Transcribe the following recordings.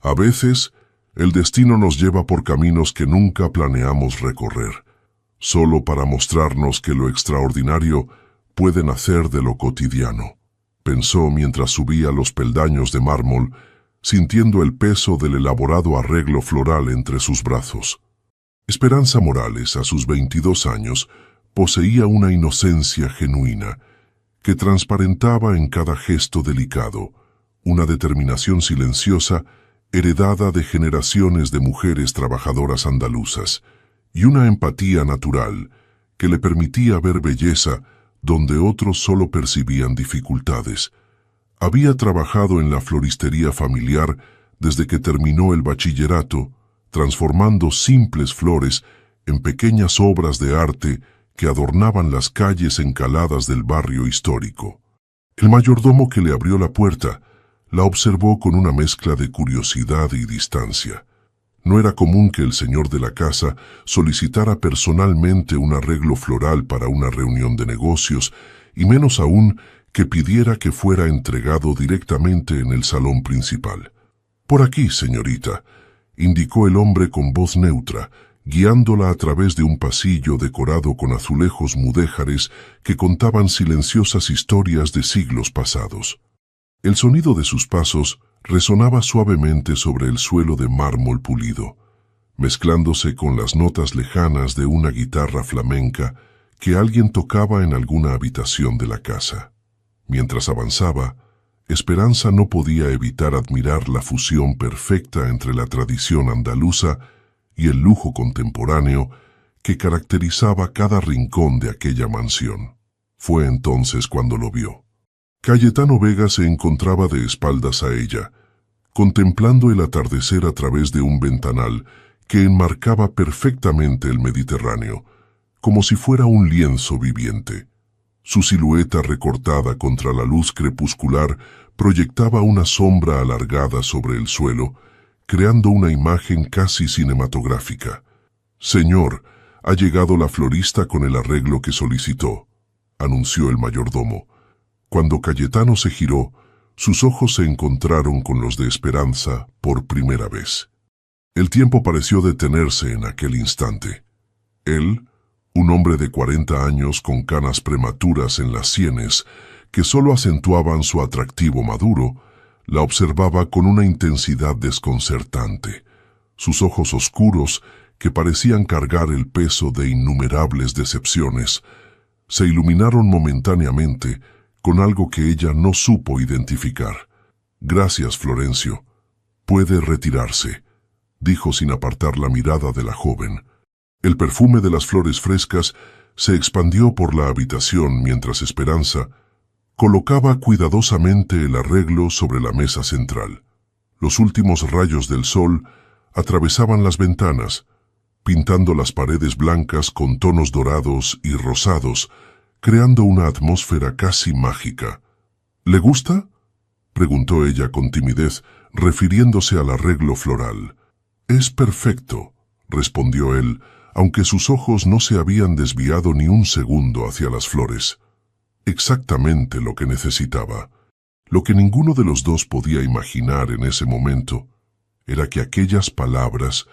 A veces, el destino nos lleva por caminos que nunca planeamos recorrer, solo para mostrarnos que lo extraordinario puede nacer de lo cotidiano, pensó mientras subía los peldaños de mármol, sintiendo el peso del elaborado arreglo floral entre sus brazos. Esperanza Morales, a sus 22 años, poseía una inocencia genuina que transparentaba en cada gesto delicado, una determinación silenciosa heredada de generaciones de mujeres trabajadoras andaluzas, y una empatía natural que le permitía ver belleza donde otros solo percibían dificultades. Había trabajado en la floristería familiar desde que terminó el bachillerato, transformando simples flores en pequeñas obras de arte que adornaban las calles encaladas del barrio histórico. El mayordomo que le abrió la puerta la observó con una mezcla de curiosidad y distancia. No era común que el señor de la casa solicitara personalmente un arreglo floral para una reunión de negocios, y menos aún que pidiera que fuera entregado directamente en el salón principal. «Por aquí, señorita», indicó el hombre con voz neutra, guiándola a través de un pasillo decorado con azulejos mudéjares que contaban silenciosas historias de siglos pasados. El sonido de sus pasos resonaba suavemente sobre el suelo de mármol pulido, mezclándose con las notas lejanas de una guitarra flamenca que alguien tocaba en alguna habitación de la casa. Mientras avanzaba, Esperanza no podía evitar admirar la fusión perfecta entre la tradición andaluza y el lujo contemporáneo que caracterizaba cada rincón de aquella mansión. Fue entonces cuando lo vio. Cayetano Vega se encontraba de espaldas a ella, contemplando el atardecer a través de un ventanal que enmarcaba perfectamente el Mediterráneo, como si fuera un lienzo viviente. Su silueta recortada contra la luz crepuscular proyectaba una sombra alargada sobre el suelo, creando una imagen casi cinematográfica. «Señor, ha llegado la florista con el arreglo que solicitó», anunció el mayordomo. Cuando Cayetano se giró, sus ojos se encontraron con los de Esperanza por primera vez. El tiempo pareció detenerse en aquel instante. Él, un hombre de 40 años con canas prematuras en las sienes, que solo acentuaban su atractivo maduro, la observaba con una intensidad desconcertante. Sus ojos oscuros, que parecían cargar el peso de innumerables decepciones, se iluminaron momentáneamente con algo que ella no supo identificar. «Gracias, Florencio. Puede retirarse», dijo sin apartar la mirada de la joven. El perfume de las flores frescas se expandió por la habitación mientras Esperanza colocaba cuidadosamente el arreglo sobre la mesa central. Los últimos rayos del sol atravesaban las ventanas, pintando las paredes blancas con tonos dorados y rosados, creando una atmósfera casi mágica. «¿Le gusta?», preguntó ella con timidez, refiriéndose al arreglo floral. «Es perfecto», respondió él, aunque sus ojos no se habían desviado ni un segundo hacia las flores. Exactamente lo que necesitaba. Lo que ninguno de los dos podía imaginar en ese momento era que aquellas palabras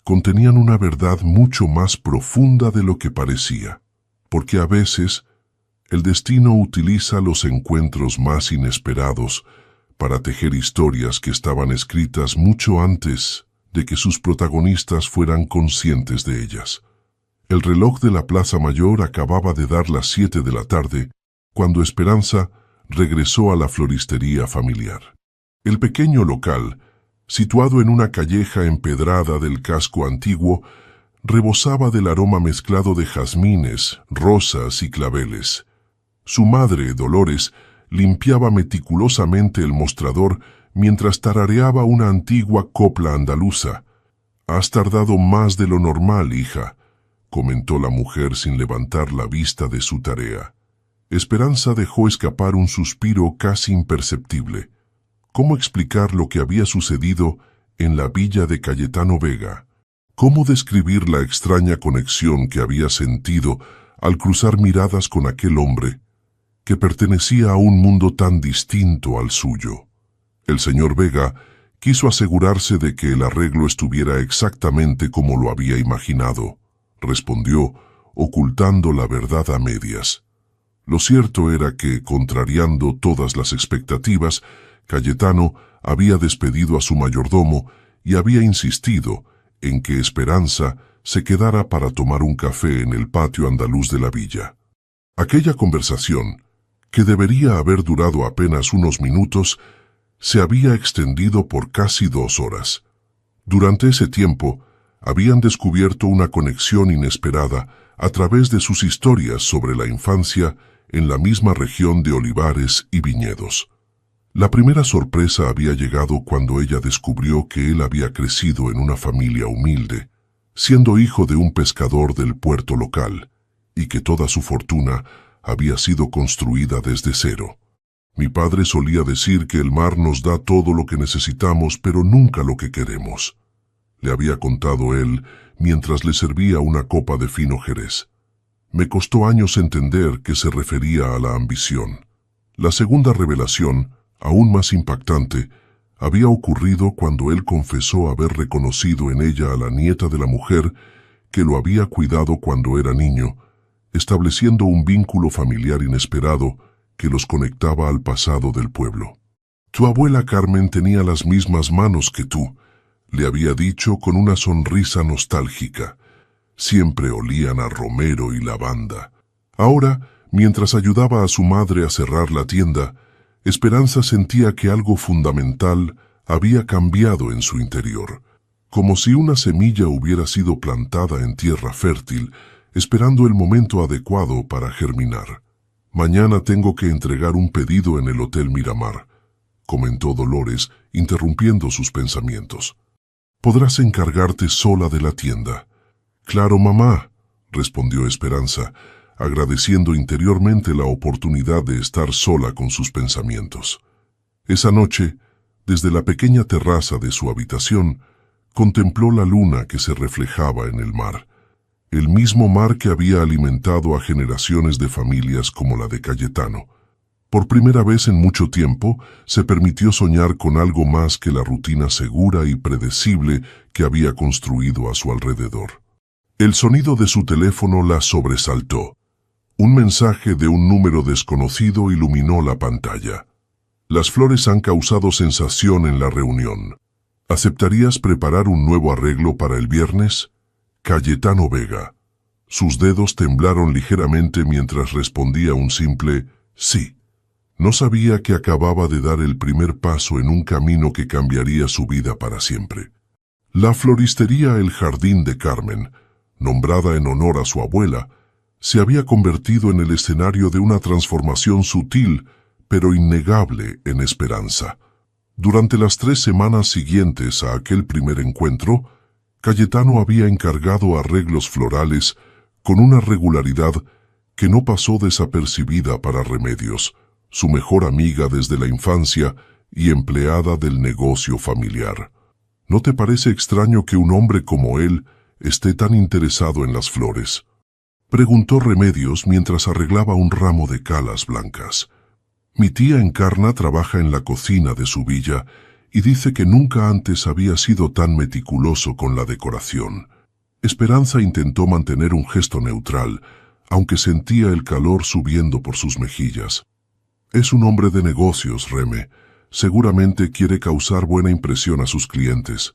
contenían una verdad mucho más profunda de lo que parecía, porque a veces el destino utiliza los encuentros más inesperados para tejer historias que estaban escritas mucho antes de que sus protagonistas fueran conscientes de ellas. El reloj de la Plaza Mayor acababa de dar las 7 de la tarde cuando Esperanza regresó a la floristería familiar. El pequeño local, situado en una calleja empedrada del casco antiguo, rebosaba del aroma mezclado de jazmines, rosas y claveles. Su madre, Dolores, limpiaba meticulosamente el mostrador mientras tarareaba una antigua copla andaluza. «Has tardado más de lo normal, hija», comentó la mujer sin levantar la vista de su tarea. Esperanza dejó escapar un suspiro casi imperceptible. ¿Cómo explicar lo que había sucedido en la villa de Cayetano Vega? ¿Cómo describir la extraña conexión que había sentido al cruzar miradas con aquel hombre que pertenecía a un mundo tan distinto al suyo? El señor Vega, Quiso asegurarse de que el arreglo estuviera exactamente como lo había imaginado, respondió, ocultando la verdad a medias. Lo cierto era que, contrariando todas las expectativas, Cayetano había despedido a su mayordomo y había insistido en que Esperanza se quedara para tomar un café en el patio andaluz de la villa. Aquella conversación, que debería haber durado apenas unos minutos, se había extendido por casi 2 horas. Durante ese tiempo, habían descubierto una conexión inesperada a través de sus historias sobre la infancia en la misma región de olivares y viñedos. La primera sorpresa había llegado cuando ella descubrió que él había crecido en una familia humilde, siendo hijo de un pescador del puerto local, y que toda su fortuna había sido construida desde cero. Mi padre solía decir que el mar nos da todo lo que necesitamos, pero nunca lo que queremos, le había contado él mientras le servía una copa de fino jerez. Me costó años entender que se refería a la ambición. La segunda revelación, aún más impactante, había ocurrido cuando él confesó haber reconocido en ella a la nieta de la mujer que lo había cuidado cuando era niño, estableciendo un vínculo familiar inesperado que los conectaba al pasado del pueblo. Tu abuela Carmen tenía las mismas manos que tú, le había dicho con una sonrisa nostálgica. Siempre olían a romero y lavanda. Ahora, mientras ayudaba a su madre a cerrar la tienda, Esperanza sentía que algo fundamental había cambiado en su interior, como si una semilla hubiera sido plantada en tierra fértil, esperando el momento adecuado para germinar. Mañana tengo que entregar un pedido en el Hotel Miramar, comentó Dolores, interrumpiendo sus pensamientos. Podrás encargarte sola de la tienda. Claro, mamá, respondió Esperanza, agradeciendo interiormente la oportunidad de estar sola con sus pensamientos. Esa noche, desde la pequeña terraza de su habitación, contempló la luna que se reflejaba en el mar, el mismo mar que había alimentado a generaciones de familias como la de Cayetano. Por primera vez en mucho tiempo, se permitió soñar con algo más que la rutina segura y predecible que había construido a su alrededor. El sonido de su teléfono la sobresaltó. Un mensaje de un número desconocido iluminó la pantalla. Las flores han causado sensación en la reunión. ¿Aceptarías preparar un nuevo arreglo para el viernes? Cayetano Vega. Sus dedos temblaron ligeramente mientras respondía un simple sí. No sabía que acababa de dar el primer paso en un camino que cambiaría su vida para siempre. La floristería El Jardín de Carmen, nombrada en honor a su abuela, se había convertido en el escenario de una transformación sutil, pero innegable en Esperanza. Durante las 3 semanas siguientes a aquel primer encuentro, Cayetano había encargado arreglos florales con una regularidad que no pasó desapercibida para Remedios, su mejor amiga desde la infancia y empleada del negocio familiar. ¿No te parece extraño que un hombre como él esté tan interesado en las flores?, preguntó Remedios mientras arreglaba un ramo de calas blancas. Mi tía Encarna trabaja en la cocina de su villa y dice que nunca antes había sido tan meticuloso con la decoración. Esperanza intentó mantener un gesto neutral, aunque sentía el calor subiendo por sus mejillas. Es un hombre de negocios, Reme. Seguramente quiere causar buena impresión a sus clientes.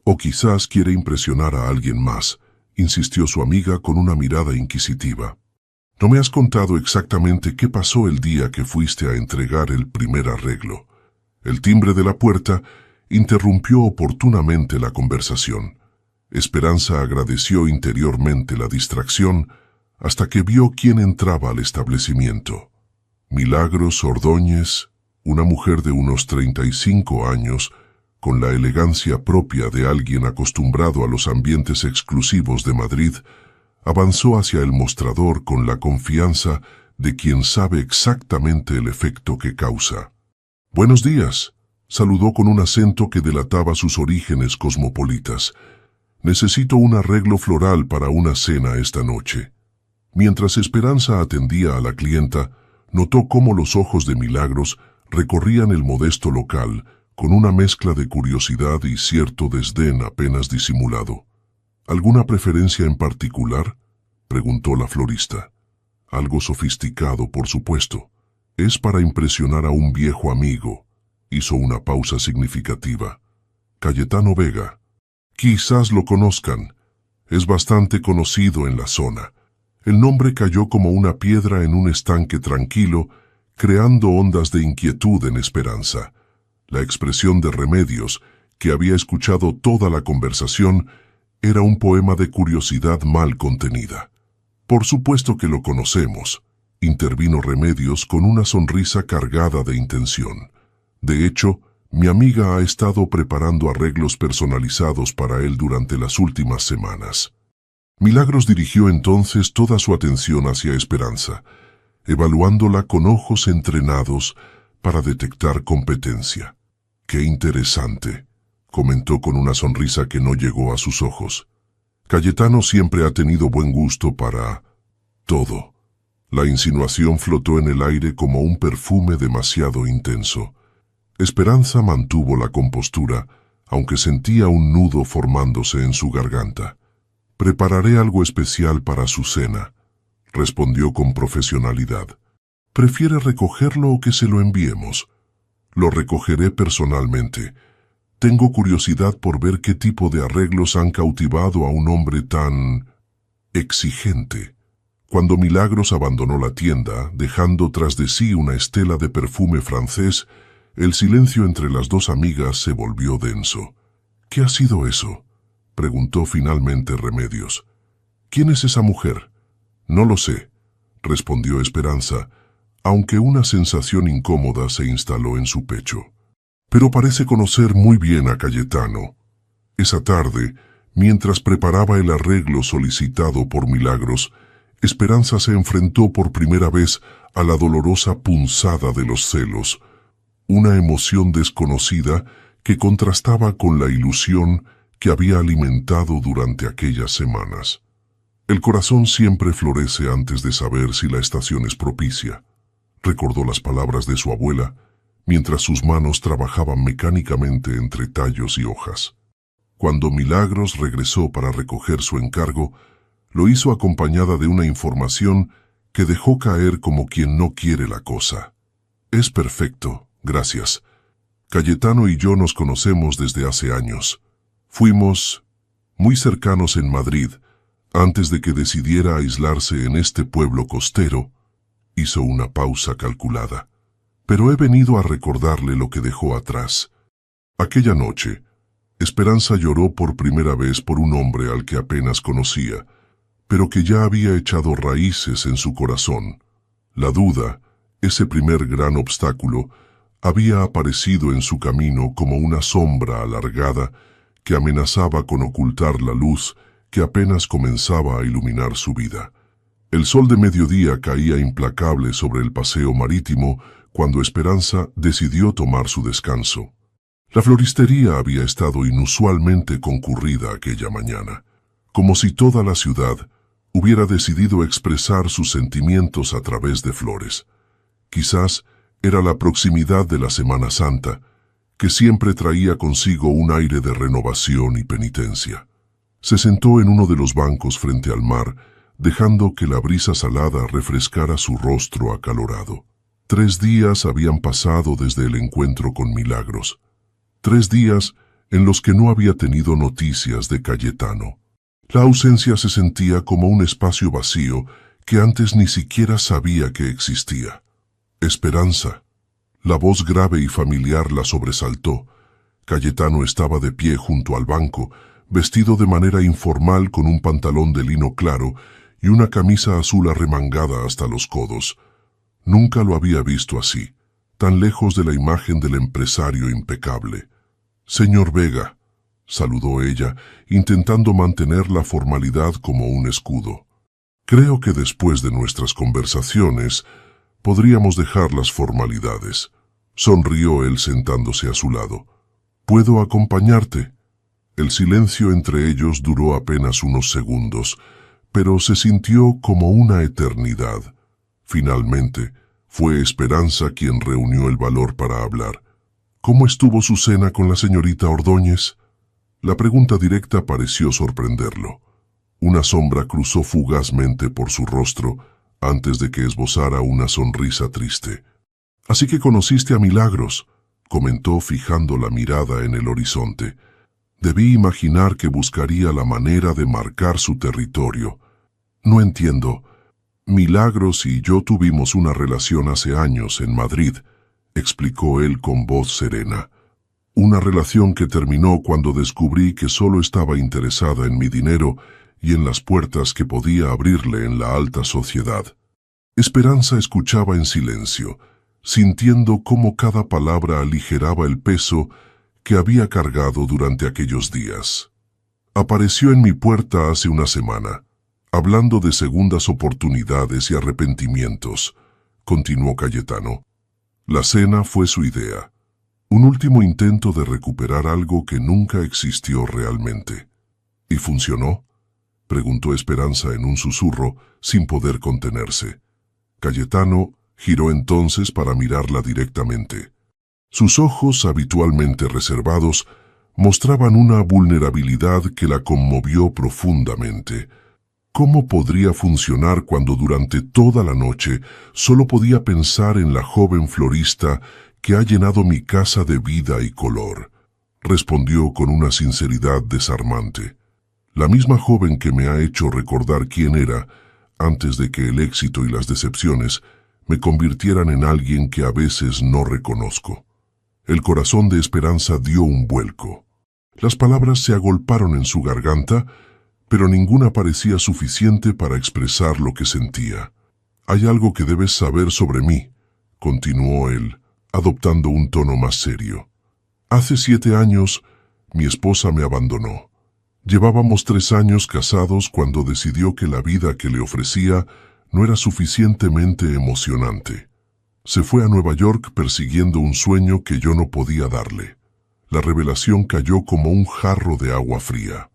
O quizás quiere impresionar a alguien más, insistió su amiga con una mirada inquisitiva. No me has contado exactamente qué pasó el día que fuiste a entregar el primer arreglo. El timbre de la puerta interrumpió oportunamente la conversación. Esperanza agradeció interiormente la distracción hasta que vio quién entraba al establecimiento. Milagros Ordóñez, una mujer de unos 35 años, con la elegancia propia de alguien acostumbrado a los ambientes exclusivos de Madrid, avanzó hacia el mostrador con la confianza de quien sabe exactamente el efecto que causa. «Buenos días», saludó con un acento que delataba sus orígenes cosmopolitas. «Necesito un arreglo floral para una cena esta noche». Mientras Esperanza atendía a la clienta, notó cómo los ojos de Milagros recorrían el modesto local, con una mezcla de curiosidad y cierto desdén apenas disimulado. ¿Alguna preferencia en particular?, preguntó la florista. Algo sofisticado, por supuesto. Es para impresionar a un viejo amigo. Hizo una pausa significativa. Cayetano Vega. Quizás lo conozcan. Es bastante conocido en la zona. El nombre cayó como una piedra en un estanque tranquilo, creando ondas de inquietud en Esperanza. La expresión de Remedios, que había escuchado toda la conversación, era un poema de curiosidad mal contenida. Por supuesto que lo conocemos, intervino Remedios con una sonrisa cargada de intención. De hecho, mi amiga ha estado preparando arreglos personalizados para él durante las últimas semanas. Milagros dirigió entonces toda su atención hacia Esperanza, evaluándola con ojos entrenados para detectar competencia. «Qué interesante», comentó con una sonrisa que no llegó a sus ojos. Cayetano siempre ha tenido buen gusto para todo. La insinuación flotó en el aire como un perfume demasiado intenso. Esperanza mantuvo la compostura, aunque sentía un nudo formándose en su garganta. «Prepararé algo especial para su cena», respondió con profesionalidad. «¿Prefiere recogerlo o que se lo enviemos?» «Lo recogeré personalmente. Tengo curiosidad por ver qué tipo de arreglos han cautivado a un hombre tan exigente». Cuando Milagros abandonó la tienda, dejando tras de sí una estela de perfume francés, el silencio entre las dos amigas se volvió denso. «¿Qué ha sido eso?», preguntó finalmente Remedios. «¿Quién es esa mujer?». «No lo sé», respondió Esperanza, aunque una sensación incómoda se instaló en su pecho. «Pero parece conocer muy bien a Cayetano». Esa tarde, mientras preparaba el arreglo solicitado por Milagros, Esperanza se enfrentó por primera vez a la dolorosa punzada de los celos, una emoción desconocida que contrastaba con la ilusión que había alimentado durante aquellas semanas. El corazón siempre florece antes de saber si la estación es propicia. Recordó las palabras de su abuela, mientras sus manos trabajaban mecánicamente entre tallos y hojas. Cuando Milagros regresó para recoger su encargo, lo hizo acompañada de una información que dejó caer como quien no quiere la cosa. «Es perfecto, gracias. Cayetano y yo nos conocemos desde hace años. Fuimos muy cercanos en Madrid, antes de que decidiera aislarse en este pueblo costero». Hizo una pausa calculada. «Pero he venido a recordarle lo que dejó atrás». Aquella noche, Esperanza lloró por primera vez por un hombre al que apenas conocía, pero que ya había echado raíces en su corazón. La duda, ese primer gran obstáculo, había aparecido en su camino como una sombra alargada que amenazaba con ocultar la luz que apenas comenzaba a iluminar su vida. El sol de mediodía caía implacable sobre el paseo marítimo cuando Esperanza decidió tomar su descanso. La floristería había estado inusualmente concurrida aquella mañana, como si toda la ciudad hubiera decidido expresar sus sentimientos a través de flores. Quizás era la proximidad de la Semana Santa, que siempre traía consigo un aire de renovación y penitencia. Se sentó en uno de los bancos frente al mar, dejando que la brisa salada refrescara su rostro acalorado. 3 días habían pasado desde el encuentro con Milagros. 3 días en los que no había tenido noticias de Cayetano. La ausencia se sentía como un espacio vacío que antes ni siquiera sabía que existía. «Esperanza». La voz grave y familiar la sobresaltó. Cayetano estaba de pie junto al banco, vestido de manera informal con un pantalón de lino claro y una camisa azul arremangada hasta los codos. Nunca lo había visto así, tan lejos de la imagen del empresario impecable. «Señor Vega», saludó ella, intentando mantener la formalidad como un escudo. «Creo que después de nuestras conversaciones podríamos dejar las formalidades», sonrió él sentándose a su lado. «¿Puedo acompañarte?». El silencio entre ellos duró apenas unos segundos, pero se sintió como una eternidad. Finalmente, fue Esperanza quien reunió el valor para hablar. ¿Cómo estuvo su cena con la señorita Ordóñez? La pregunta directa pareció sorprenderlo. Una sombra cruzó fugazmente por su rostro antes de que esbozara una sonrisa triste. «Así que conociste a Milagros», comentó fijando la mirada en el horizonte. «Debí imaginar que buscaría la manera de marcar su territorio. No entiendo. Milagros y yo tuvimos una relación hace años en Madrid», explicó él con voz serena. «Una relación que terminó cuando descubrí que solo estaba interesada en mi dinero y en las puertas que podía abrirle en la alta sociedad». Esperanza escuchaba en silencio, sintiendo cómo cada palabra aligeraba el peso que había cargado durante aquellos días. «Apareció en mi puerta hace una semana, hablando de segundas oportunidades y arrepentimientos», continuó Cayetano. «La cena fue su idea, un último intento de recuperar algo que nunca existió realmente». «¿Y funcionó?», preguntó Esperanza en un susurro, sin poder contenerse. Cayetano giró entonces para mirarla directamente. Sus ojos, habitualmente reservados, mostraban una vulnerabilidad que la conmovió profundamente. ¿Cómo podría funcionar cuando durante toda la noche solo podía pensar en la joven florista que ha llenado mi casa de vida y color? Respondió con una sinceridad desarmante. La misma joven que me ha hecho recordar quién era antes de que el éxito y las decepciones me convirtieran en alguien que a veces no reconozco. El corazón de Esperanza dio un vuelco. Las palabras se agolparon en su garganta, pero ninguna parecía suficiente para expresar lo que sentía. «Hay algo que debes saber sobre mí», continuó él, adoptando un tono más serio. «Hace 7 años, mi esposa me abandonó. Llevábamos 3 años casados cuando decidió que la vida que le ofrecía no era suficientemente emocionante. Se fue a Nueva York persiguiendo un sueño que yo no podía darle. La revelación cayó como un jarro de agua fría».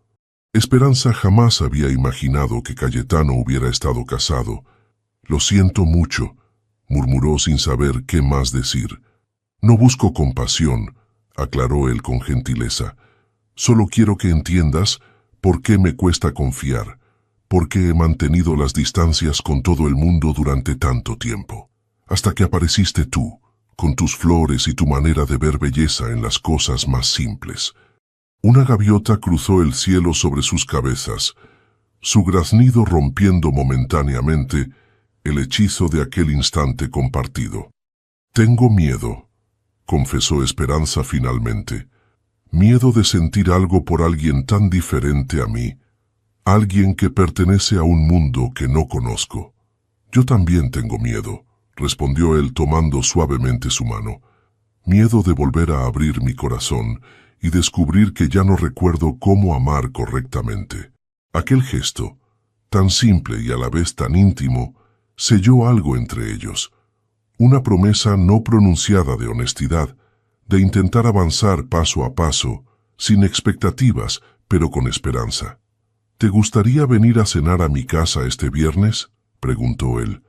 Esperanza jamás había imaginado que Cayetano hubiera estado casado. «Lo siento mucho», murmuró sin saber qué más decir. «No busco compasión», aclaró él con gentileza. «Solo quiero que entiendas por qué me cuesta confiar, por qué he mantenido las distancias con todo el mundo durante tanto tiempo. Hasta que apareciste tú, con tus flores y tu manera de ver belleza en las cosas más simples». Una gaviota cruzó el cielo sobre sus cabezas, su graznido rompiendo momentáneamente el hechizo de aquel instante compartido. «Tengo miedo», confesó Esperanza finalmente. «Miedo de sentir algo por alguien tan diferente a mí, alguien que pertenece a un mundo que no conozco». «Yo también tengo miedo», respondió él tomando suavemente su mano. «Miedo de volver a abrir mi corazón y descubrir que ya no recuerdo cómo amar correctamente». Aquel gesto, tan simple y a la vez tan íntimo, selló algo entre ellos. Una promesa no pronunciada de honestidad, de intentar avanzar paso a paso, sin expectativas, pero con esperanza. «¿Te gustaría venir a cenar a mi casa este viernes?», preguntó él.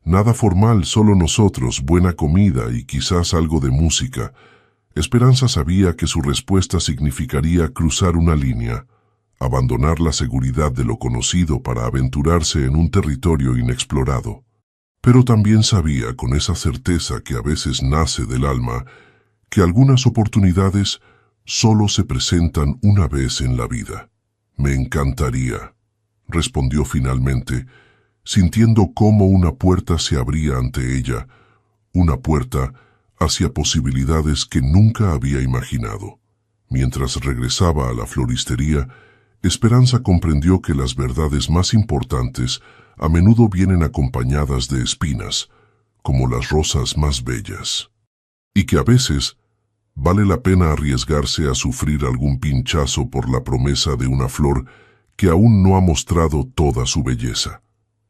«Nada formal, solo nosotros, buena comida y quizás algo de música». Esperanza sabía que su respuesta significaría cruzar una línea, abandonar la seguridad de lo conocido para aventurarse en un territorio inexplorado. Pero también sabía, con esa certeza que a veces nace del alma, que algunas oportunidades solo se presentan una vez en la vida. «Me encantaría», respondió finalmente, sintiendo cómo una puerta se abría ante ella, una puerta hacia posibilidades que nunca había imaginado. Mientras regresaba a la floristería, Esperanza comprendió que las verdades más importantes a menudo vienen acompañadas de espinas, como las rosas más bellas, y que a veces vale la pena arriesgarse a sufrir algún pinchazo por la promesa de una flor que aún no ha mostrado toda su belleza.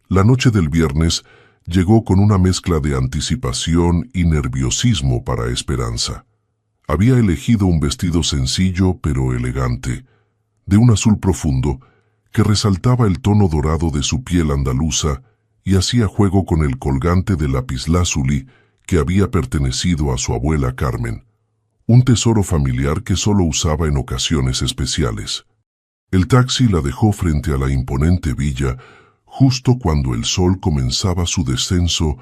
La noche del viernes llegó con una mezcla de anticipación y nerviosismo para Esperanza. Había elegido un vestido sencillo pero elegante, de un azul profundo, que resaltaba el tono dorado de su piel andaluza y hacía juego con el colgante de lapislázuli que había pertenecido a su abuela Carmen, un tesoro familiar que solo usaba en ocasiones especiales. El taxi la dejó frente a la imponente villa justo cuando el sol comenzaba su descenso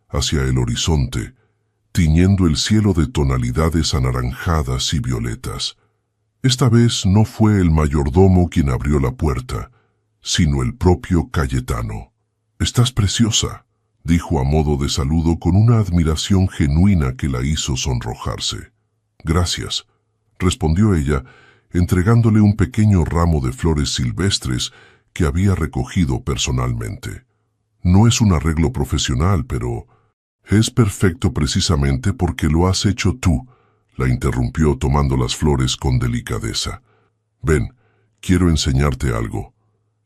hacia el horizonte, tiñendo el cielo de tonalidades anaranjadas y violetas. Esta vez no fue el mayordomo quien abrió la puerta, sino el propio Cayetano. «Estás preciosa», dijo a modo de saludo con una admiración genuina que la hizo sonrojarse. «Gracias», respondió ella, entregándole un pequeño ramo de flores silvestres que había recogido personalmente. «No es un arreglo profesional, pero es perfecto precisamente porque lo has hecho tú», la interrumpió tomando las flores con delicadeza. «Ven, quiero enseñarte algo».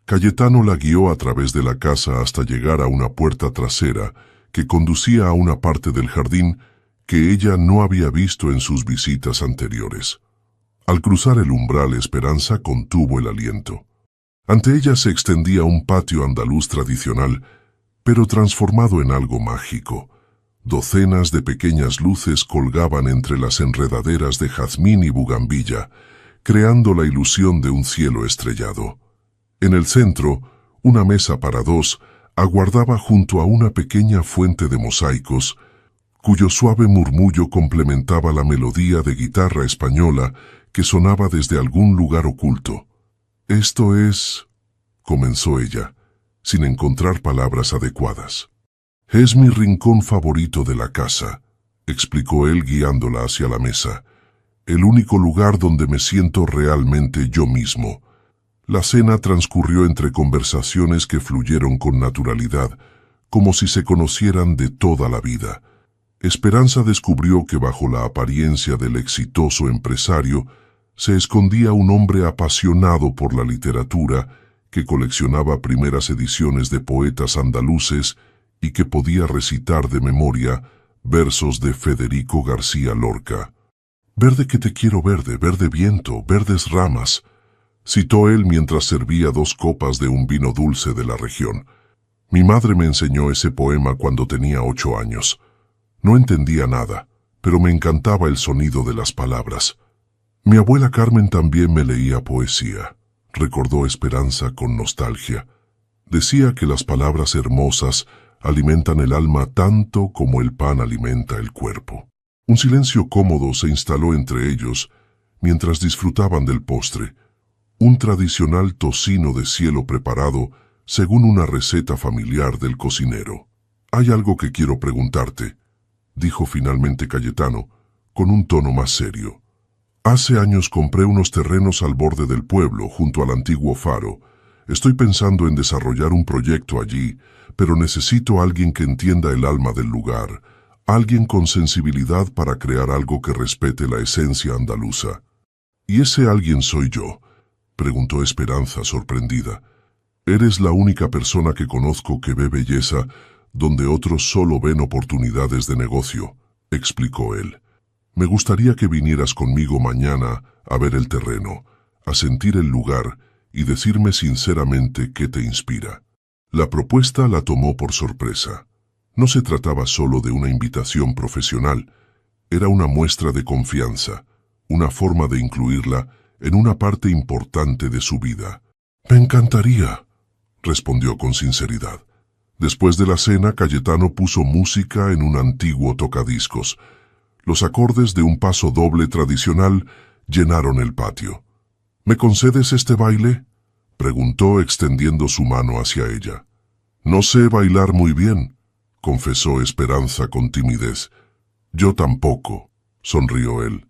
Cayetano la guió a través de la casa hasta llegar a una puerta trasera que conducía a una parte del jardín que ella no había visto en sus visitas anteriores. Al cruzar el umbral, Esperanza contuvo el aliento. Ante ella se extendía un patio andaluz tradicional, pero transformado en algo mágico. Docenas de pequeñas luces colgaban entre las enredaderas de jazmín y bugambilla, creando la ilusión de un cielo estrellado. En el centro, una mesa para dos aguardaba junto a una pequeña fuente de mosaicos, cuyo suave murmullo complementaba la melodía de guitarra española que sonaba desde algún lugar oculto. «Esto es», comenzó ella, sin encontrar palabras adecuadas. «Es mi rincón favorito de la casa», explicó él guiándola hacia la mesa. «El único lugar donde me siento realmente yo mismo». La cena transcurrió entre conversaciones que fluyeron con naturalidad, como si se conocieran de toda la vida. Esperanza descubrió que bajo la apariencia del exitoso empresario se escondía un hombre apasionado por la literatura que coleccionaba primeras ediciones de poetas andaluces y que podía recitar de memoria versos de Federico García Lorca. «Verde que te quiero verde, verde viento, verdes ramas», citó él mientras servía 2 copas de un vino dulce de la región. «Mi madre me enseñó ese poema cuando tenía 8 años. No entendía nada, pero me encantaba el sonido de las palabras. Mi abuela Carmen también me leía poesía», recordó Esperanza con nostalgia. «Decía que las palabras hermosas alimentan el alma tanto como el pan alimenta el cuerpo». Un silencio cómodo se instaló entre ellos mientras disfrutaban del postre, un tradicional tocino de cielo preparado según una receta familiar del cocinero. «Hay algo que quiero preguntarte», dijo finalmente Cayetano, con un tono más serio. «Hace años compré unos terrenos al borde del pueblo, junto al antiguo faro. Estoy pensando en desarrollar un proyecto allí, pero necesito a alguien que entienda el alma del lugar, alguien con sensibilidad para crear algo que respete la esencia andaluza». «¿Y ese alguien soy yo?», preguntó Esperanza sorprendida. «Eres la única persona que conozco que ve belleza donde otros solo ven oportunidades de negocio», explicó él. «Me gustaría que vinieras conmigo mañana a ver el terreno, a sentir el lugar y decirme sinceramente qué te inspira». La propuesta la tomó por sorpresa. No se trataba solo de una invitación profesional, era una muestra de confianza, una forma de incluirla en una parte importante de su vida. «Me encantaría», respondió con sinceridad. Después de la cena, Cayetano puso música en un antiguo tocadiscos. Los acordes de un paso doble tradicional llenaron el patio. «¿Me concedes este baile?», preguntó extendiendo su mano hacia ella. «No sé bailar muy bien», confesó Esperanza con timidez. «Yo tampoco», sonrió él.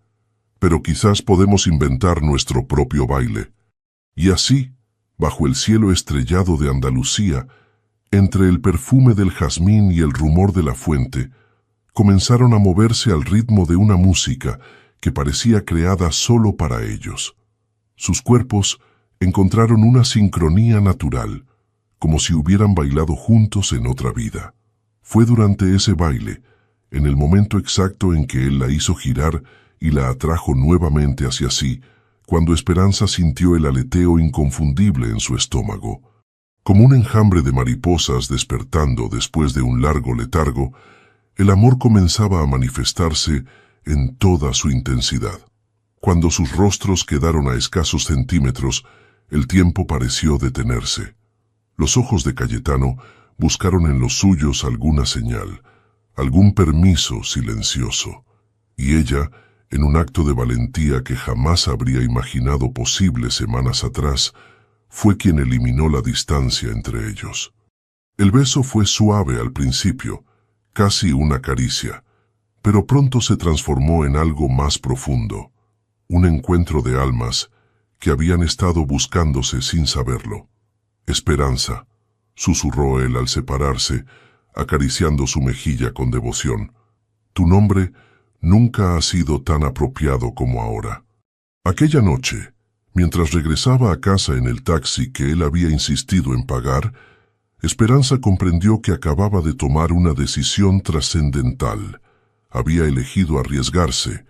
«Pero quizás podemos inventar nuestro propio baile». Y así, bajo el cielo estrellado de Andalucía, entre el perfume del jazmín y el rumor de la fuente, comenzaron a moverse al ritmo de una música que parecía creada solo para ellos. Sus cuerpos encontraron una sincronía natural, como si hubieran bailado juntos en otra vida. Fue durante ese baile, en el momento exacto en que él la hizo girar y la atrajo nuevamente hacia sí, cuando Esperanza sintió el aleteo inconfundible en su estómago. Como un enjambre de mariposas despertando después de un largo letargo, el amor comenzaba a manifestarse en toda su intensidad. Cuando sus rostros quedaron a escasos centímetros, el tiempo pareció detenerse. Los ojos de Cayetano buscaron en los suyos alguna señal, algún permiso silencioso, y ella, en un acto de valentía que jamás habría imaginado posible semanas atrás, fue quien eliminó la distancia entre ellos. El beso fue suave al principio, casi una caricia, pero pronto se transformó en algo más profundo, un encuentro de almas que habían estado buscándose sin saberlo. Esperanza, susurró él al separarse, acariciando su mejilla con devoción. Tu nombre nunca ha sido tan apropiado como ahora. Aquella noche, mientras regresaba a casa en el taxi que él había insistido en pagar, Esperanza comprendió que acababa de tomar una decisión trascendental. Había elegido arriesgarse,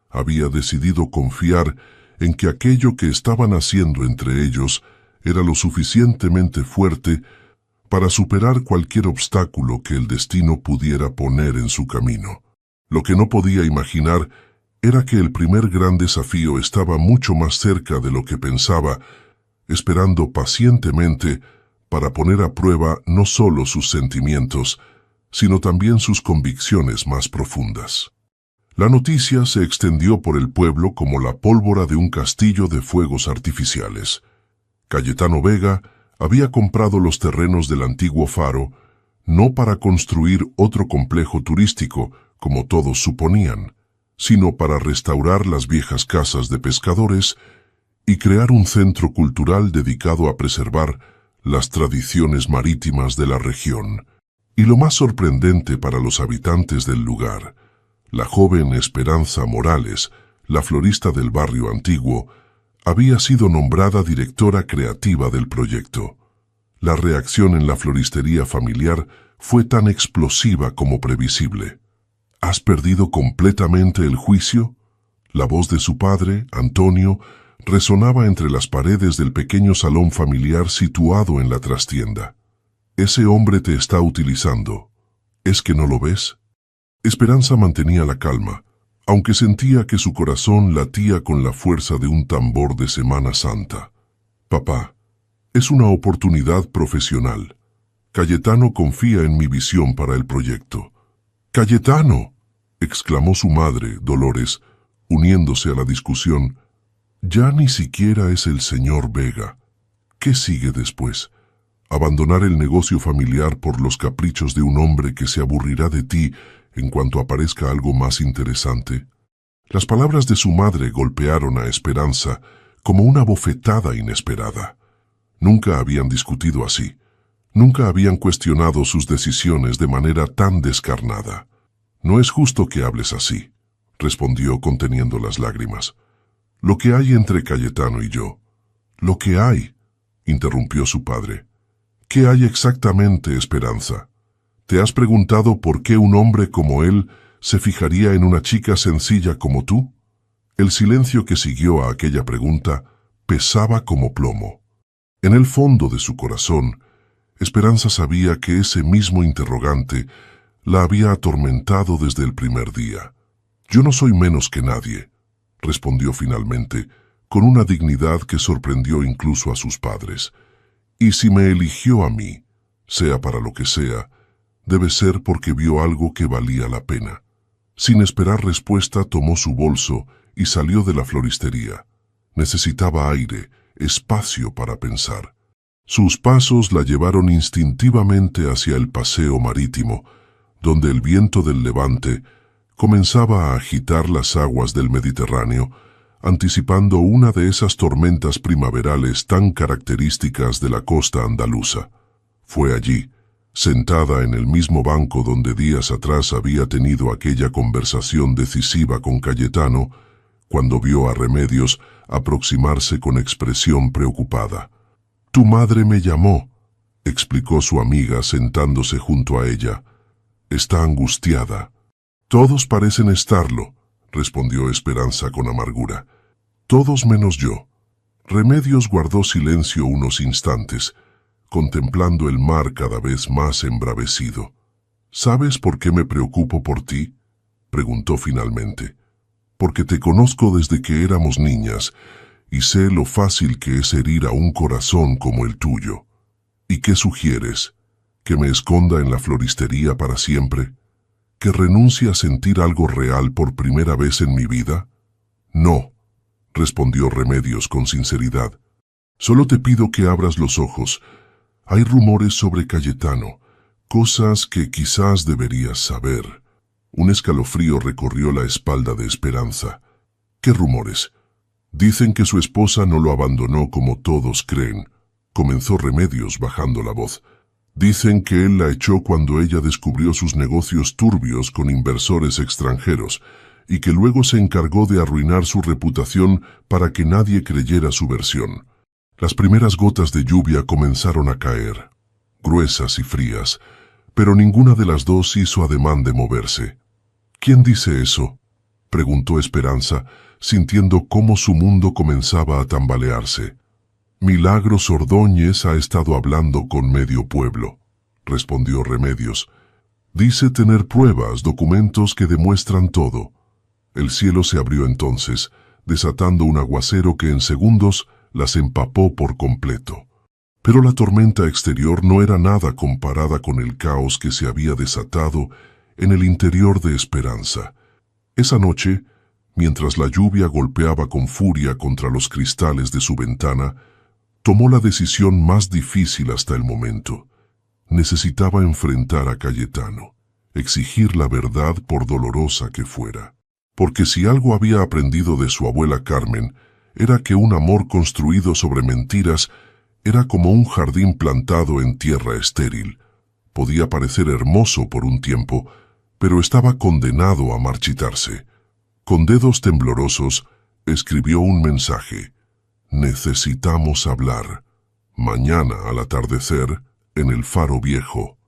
había decidido confiar en que aquello que estaban haciendo entre ellos era lo suficientemente fuerte para superar cualquier obstáculo que el destino pudiera poner en su camino. Lo que no podía imaginar era que el primer gran desafío estaba mucho más cerca de lo que pensaba, esperando pacientemente para poner a prueba no solo sus sentimientos, sino también sus convicciones más profundas. La noticia se extendió por el pueblo como la pólvora de un castillo de fuegos artificiales. Cayetano Vega había comprado los terrenos del antiguo faro, no para construir otro complejo turístico, como todos suponían, sino para restaurar las viejas casas de pescadores y crear un centro cultural dedicado a preservar las tradiciones marítimas de la región. Y lo más sorprendente para los habitantes del lugar, la joven Esperanza Morales, la florista del barrio antiguo, había sido nombrada directora creativa del proyecto. La reacción en la floristería familiar fue tan explosiva como previsible. ¿Has perdido completamente el juicio? La voz de su padre, Antonio, resonaba entre las paredes del pequeño salón familiar situado en la trastienda. Ese hombre te está utilizando. ¿Es que no lo ves? Esperanza mantenía la calma, aunque sentía que su corazón latía con la fuerza de un tambor de Semana Santa. Papá, es una oportunidad profesional. Cayetano confía en mi visión para el proyecto. ¡Cayetano!, exclamó su madre, Dolores, uniéndose a la discusión. Ya ni siquiera es el señor Vega. ¿Qué sigue después? ¿Abandonar el negocio familiar por los caprichos de un hombre que se aburrirá de ti en cuanto aparezca algo más interesante? Las palabras de su madre golpearon a Esperanza como una bofetada inesperada. Nunca habían discutido así. Nunca habían cuestionado sus decisiones de manera tan descarnada. No es justo que hables así, respondió conteniendo las lágrimas. Lo que hay entre Cayetano y yo. Lo que hay, interrumpió su padre. ¿Qué hay exactamente, Esperanza? ¿Te has preguntado por qué un hombre como él se fijaría en una chica sencilla como tú? El silencio que siguió a aquella pregunta pesaba como plomo. En el fondo de su corazón, Esperanza sabía que ese mismo interrogante la había atormentado desde el primer día. Yo no soy menos que nadie, respondió finalmente, con una dignidad que sorprendió incluso a sus padres. Y si me eligió a mí, sea para lo que sea, debe ser porque vio algo que valía la pena. Sin esperar respuesta, tomó su bolso y salió de la floristería. Necesitaba aire, espacio para pensar. Sus pasos la llevaron instintivamente hacia el paseo marítimo, donde el viento del levante comenzaba a agitar las aguas del Mediterráneo, anticipando una de esas tormentas primaverales tan características de la costa andaluza. Fue allí, sentada en el mismo banco donde días atrás había tenido aquella conversación decisiva con Cayetano, cuando vio a Remedios aproximarse con expresión preocupada. «Tu madre me llamó», explicó su amiga sentándose junto a ella. «Está angustiada». «Todos parecen estarlo», respondió Esperanza con amargura. «Todos menos yo». Remedios guardó silencio unos instantes, contemplando el mar cada vez más embravecido. «¿Sabes por qué me preocupo por ti?», preguntó finalmente. porque te conozco desde que éramos niñas y sé lo fácil que es herir a un corazón como el tuyo. ¿Y qué sugieres? ¿Que me esconda en la floristería para siempre? ¿Que renuncie a sentir algo real por primera vez en mi vida? No, respondió Remedios con sinceridad. Solo te pido que abras los ojos. Hay rumores sobre Cayetano, cosas que quizás deberías saber. Un escalofrío recorrió la espalda de Esperanza. ¿Qué rumores? Dicen que su esposa no lo abandonó como todos creen, comenzó Remedios bajando la voz. Dicen que él la echó cuando ella descubrió sus negocios turbios con inversores extranjeros y que luego se encargó de arruinar su reputación para que nadie creyera su versión. Las primeras gotas de lluvia comenzaron a caer, gruesas y frías, pero ninguna de las dos hizo ademán de moverse. ¿Quién dice eso?, preguntó Esperanza, sintiendo cómo su mundo comenzaba a tambalearse. Milagros Ordóñez ha estado hablando con medio pueblo, respondió Remedios. Dice tener pruebas, documentos que demuestran todo. El cielo se abrió entonces, desatando un aguacero que en segundos las empapó por completo. Pero la tormenta exterior no era nada comparada con el caos que se había desatado en el interior de Esperanza. Esa noche, mientras la lluvia golpeaba con furia contra los cristales de su ventana, tomó la decisión más difícil hasta el momento. Necesitaba enfrentar a Cayetano, exigir la verdad por dolorosa que fuera. Porque si algo había aprendido de su abuela Carmen, era que un amor construido sobre mentiras era como un jardín plantado en tierra estéril. Podía parecer hermoso por un tiempo, pero estaba condenado a marchitarse. Con dedos temblorosos, escribió un mensaje. Necesitamos hablar. Mañana al atardecer, en el Faro Viejo,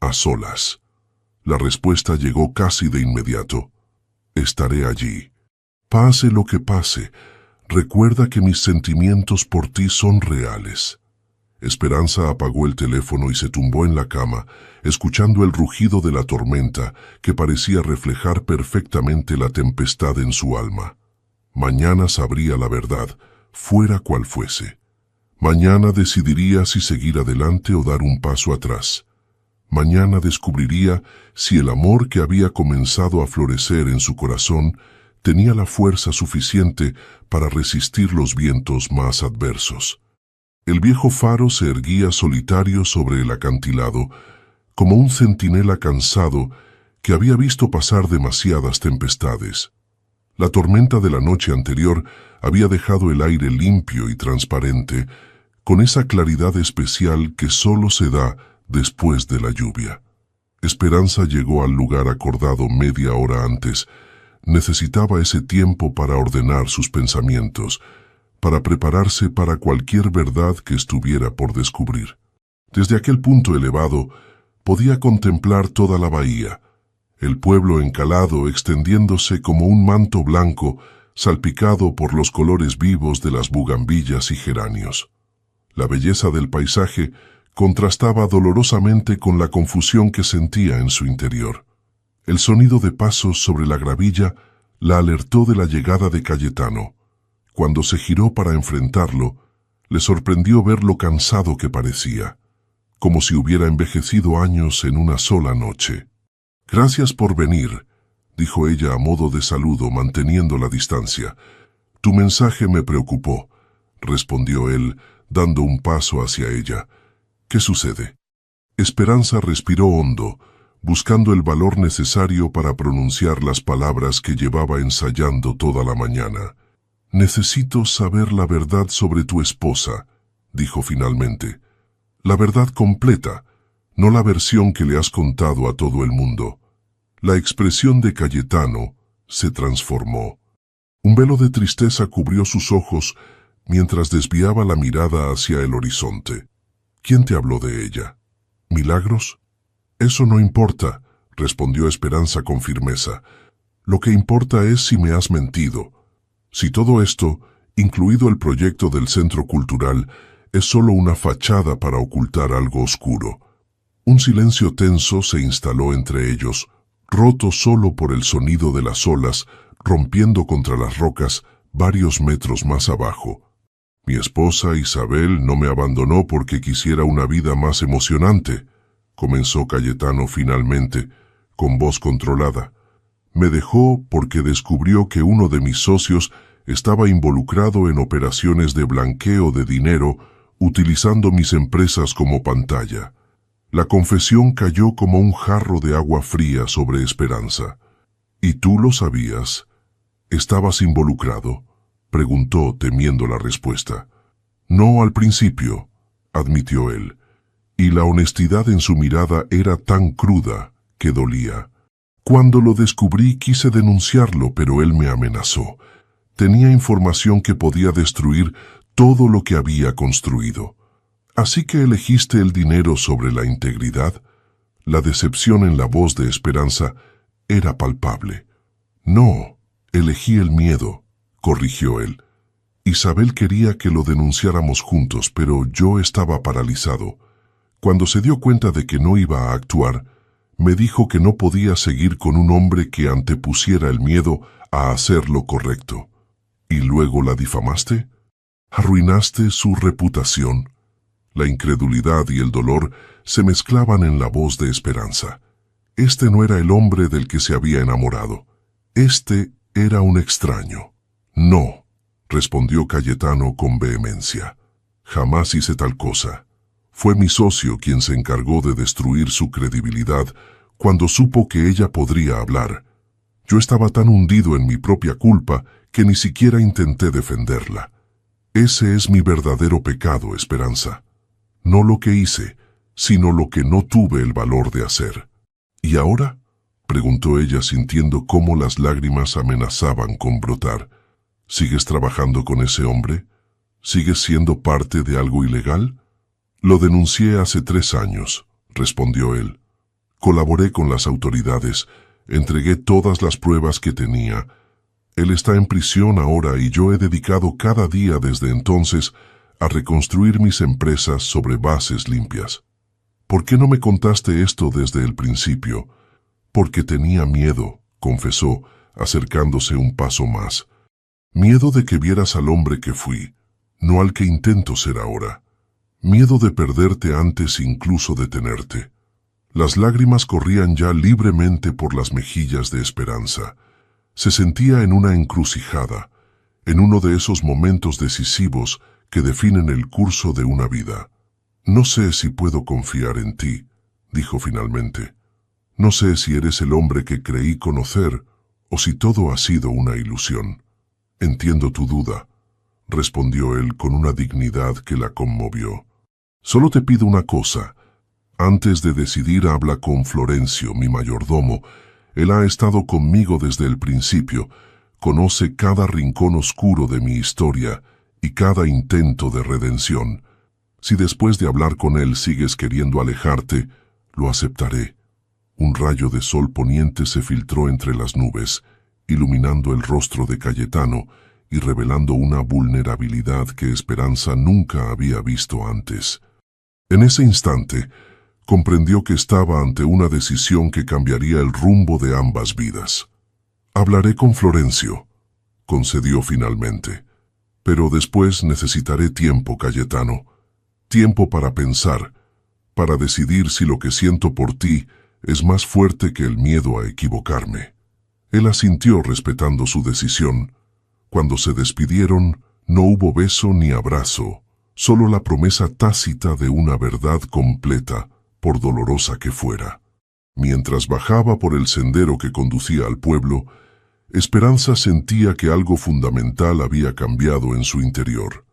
a solas. La respuesta llegó casi de inmediato. Estaré allí. Pase lo que pase, recuerda que mis sentimientos por ti son reales. Esperanza apagó el teléfono y se tumbó en la cama, escuchando el rugido de la tormenta que parecía reflejar perfectamente la tempestad en su alma. Mañana sabría la verdad, fuera cual fuese. Mañana decidiría si seguir adelante o dar un paso atrás. Mañana descubriría si el amor que había comenzado a florecer en su corazón tenía la fuerza suficiente para resistir los vientos más adversos. El viejo faro se erguía solitario sobre el acantilado, como un centinela cansado que había visto pasar demasiadas tempestades. La tormenta de la noche anterior había dejado el aire limpio y transparente, con esa claridad especial que solo se da después de la lluvia. Esperanza llegó al lugar acordado media hora antes. Necesitaba ese tiempo para ordenar sus pensamientos, para prepararse para cualquier verdad que estuviera por descubrir. Desde aquel punto elevado, podía contemplar toda la bahía, el pueblo encalado extendiéndose como un manto blanco salpicado por los colores vivos de las bugambillas y geranios. La belleza del paisaje contrastaba dolorosamente con la confusión que sentía en su interior. El sonido de pasos sobre la gravilla la alertó de la llegada de Cayetano. Cuando se giró para enfrentarlo, le sorprendió ver lo cansado que parecía, como si hubiera envejecido años en una sola noche. «Gracias por venir», dijo ella a modo de saludo, manteniendo la distancia. «Tu mensaje me preocupó», respondió él, dando un paso hacia ella. «¿Qué sucede?» Esperanza respiró hondo, buscando el valor necesario para pronunciar las palabras que llevaba ensayando toda la mañana. «Necesito saber la verdad sobre tu esposa», dijo finalmente. «La verdad completa, no la versión que le has contado a todo el mundo». La expresión de Cayetano se transformó. Un velo de tristeza cubrió sus ojos mientras desviaba la mirada hacia el horizonte. «¿Quién te habló de ella? ¿Milagros?» «Eso no importa», respondió Esperanza con firmeza. «Lo que importa es si me has mentido. Si todo esto, incluido el proyecto del Centro Cultural, es solo una fachada para ocultar algo oscuro». Un silencio tenso se instaló entre ellos, roto solo por el sonido de las olas rompiendo contra las rocas varios metros más abajo. Mi esposa Isabel no me abandonó porque quisiera una vida más emocionante, comenzó Cayetano finalmente, con voz controlada. Me dejó porque descubrió que uno de mis socios estaba involucrado en operaciones de blanqueo de dinero utilizando mis empresas como pantalla. La confesión cayó como un jarro de agua fría sobre Esperanza. ¿Y tú lo sabías? ¿Estabas involucrado?, preguntó temiendo la respuesta. No al principio, admitió él, y la honestidad en su mirada era tan cruda que dolía. Cuando lo descubrí quise denunciarlo, pero él me amenazó. Tenía información que podía destruir todo lo que había construido. ¿Así que elegiste el dinero sobre la integridad? La decepción en la voz de Esperanza era palpable. No, elegí el miedo, corrigió él. Isabel quería que lo denunciáramos juntos, pero yo estaba paralizado. Cuando se dio cuenta de que no iba a actuar, me dijo que no podía seguir con un hombre que antepusiera el miedo a hacer lo correcto. ¿Y luego la difamaste? ¿Arruinaste su reputación? La incredulidad y el dolor se mezclaban en la voz de Esperanza. Este no era el hombre del que se había enamorado. Este era un extraño. No, respondió Cayetano con vehemencia. Jamás hice tal cosa. Fue mi socio quien se encargó de destruir su credibilidad cuando supo que ella podría hablar. Yo estaba tan hundido en mi propia culpa que ni siquiera intenté defenderla. Ese es mi verdadero pecado, Esperanza. No lo que hice, sino lo que no tuve el valor de hacer. ¿Y ahora?, preguntó ella sintiendo cómo las lágrimas amenazaban con brotar. ¿Sigues trabajando con ese hombre? ¿Sigues siendo parte de algo ilegal? Lo denuncié hace 3 años, respondió él. Colaboré con las autoridades, entregué todas las pruebas que tenía. Él está en prisión ahora y yo he dedicado cada día desde entonces a reconstruir mis empresas sobre bases limpias. ¿Por qué no me contaste esto desde el principio? Porque tenía miedo, confesó, acercándose un paso más. Miedo de que vieras al hombre que fui, no al que intento ser ahora. Miedo de perderte antes incluso de tenerte. Las lágrimas corrían ya libremente por las mejillas de Esperanza. Se sentía en una encrucijada, en uno de esos momentos decisivos que definen el curso de una vida. No sé si puedo confiar en ti, dijo finalmente. No sé si eres el hombre que creí conocer o si todo ha sido una ilusión. Entiendo tu duda, respondió él con una dignidad que la conmovió. Solo te pido una cosa. Antes de decidir, habla con Florencio, mi mayordomo. Él ha estado conmigo desde el principio, conoce cada rincón oscuro de mi historia y cada intento de redención. Si después de hablar con él sigues queriendo alejarte, lo aceptaré. Un rayo de sol poniente se filtró entre las nubes, iluminando el rostro de Cayetano y revelando una vulnerabilidad que Esperanza nunca había visto antes. En ese instante, comprendió que estaba ante una decisión que cambiaría el rumbo de ambas vidas. Hablaré con Florencio, concedió finalmente. Pero después necesitaré tiempo, Cayetano. Tiempo para pensar, para decidir si lo que siento por ti es más fuerte que el miedo a equivocarme. Él asintió respetando su decisión. Cuando se despidieron, no hubo beso ni abrazo, solo la promesa tácita de una verdad completa, por dolorosa que fuera. Mientras bajaba por el sendero que conducía al pueblo, Esperanza sentía que algo fundamental había cambiado en su interior.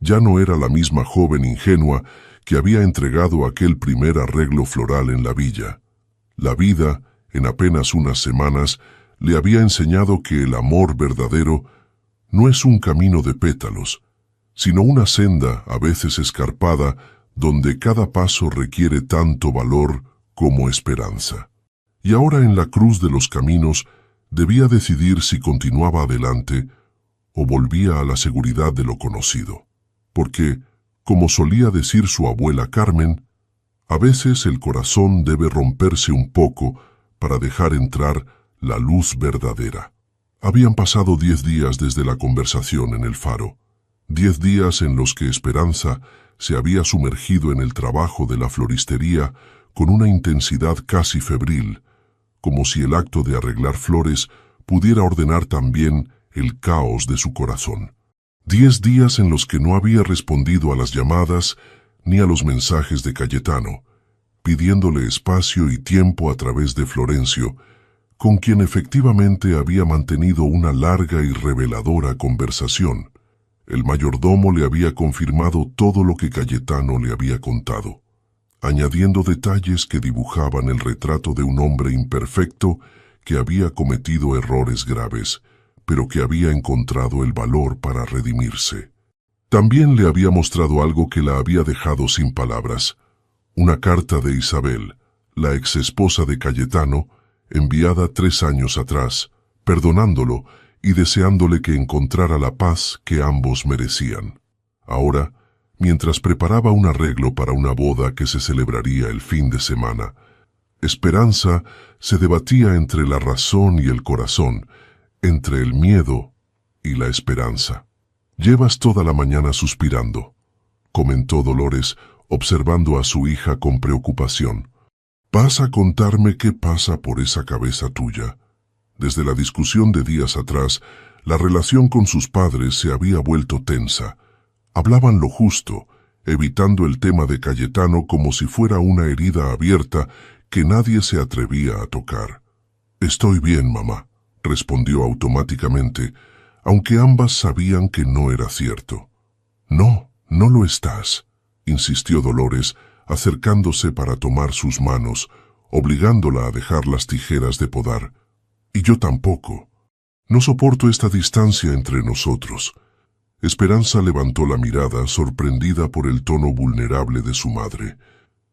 Ya no era la misma joven ingenua que había entregado aquel primer arreglo floral en la villa. La vida, en apenas unas semanas, le había enseñado que el amor verdadero no es un camino de pétalos, sino una senda a veces escarpada donde cada paso requiere tanto valor como esperanza. Y ahora en la cruz de los caminos debía decidir si continuaba adelante o volvía a la seguridad de lo conocido. Porque, como solía decir su abuela Carmen, a veces el corazón debe romperse un poco para dejar entrar la luz verdadera. Habían pasado 10 días desde la conversación en el faro, 10 días en los que Esperanza se había sumergido en el trabajo de la floristería con una intensidad casi febril, como si el acto de arreglar flores pudiera ordenar también el caos de su corazón. 10 días en los que no había respondido a las llamadas ni a los mensajes de Cayetano, pidiéndole espacio y tiempo a través de Florencio, con quien efectivamente había mantenido una larga y reveladora conversación. El mayordomo le había confirmado todo lo que Cayetano le había contado, añadiendo detalles que dibujaban el retrato de un hombre imperfecto que había cometido errores graves, pero que había encontrado el valor para redimirse. También le había mostrado algo que la había dejado sin palabras, una carta de Isabel, la exesposa de Cayetano, enviada 3 años atrás, perdonándolo y deseándole que encontrara la paz que ambos merecían. Ahora, mientras preparaba un arreglo para una boda que se celebraría el fin de semana, Esperanza se debatía entre la razón y el corazón, entre el miedo y la esperanza. «Llevas toda la mañana suspirando», comentó Dolores, observando a su hija con preocupación. «¿Vas a contarme qué pasa por esa cabeza tuya?» Desde la discusión de días atrás, la relación con sus padres se había vuelto tensa. Hablaban lo justo, evitando el tema de Cayetano como si fuera una herida abierta que nadie se atrevía a tocar. «Estoy bien, mamá», respondió automáticamente, aunque ambas sabían que no era cierto. «No, no lo estás», insistió Dolores, acercándose para tomar sus manos, obligándola a dejar las tijeras de podar. «Y yo tampoco. No soporto esta distancia entre nosotros». Esperanza levantó la mirada, sorprendida por el tono vulnerable de su madre.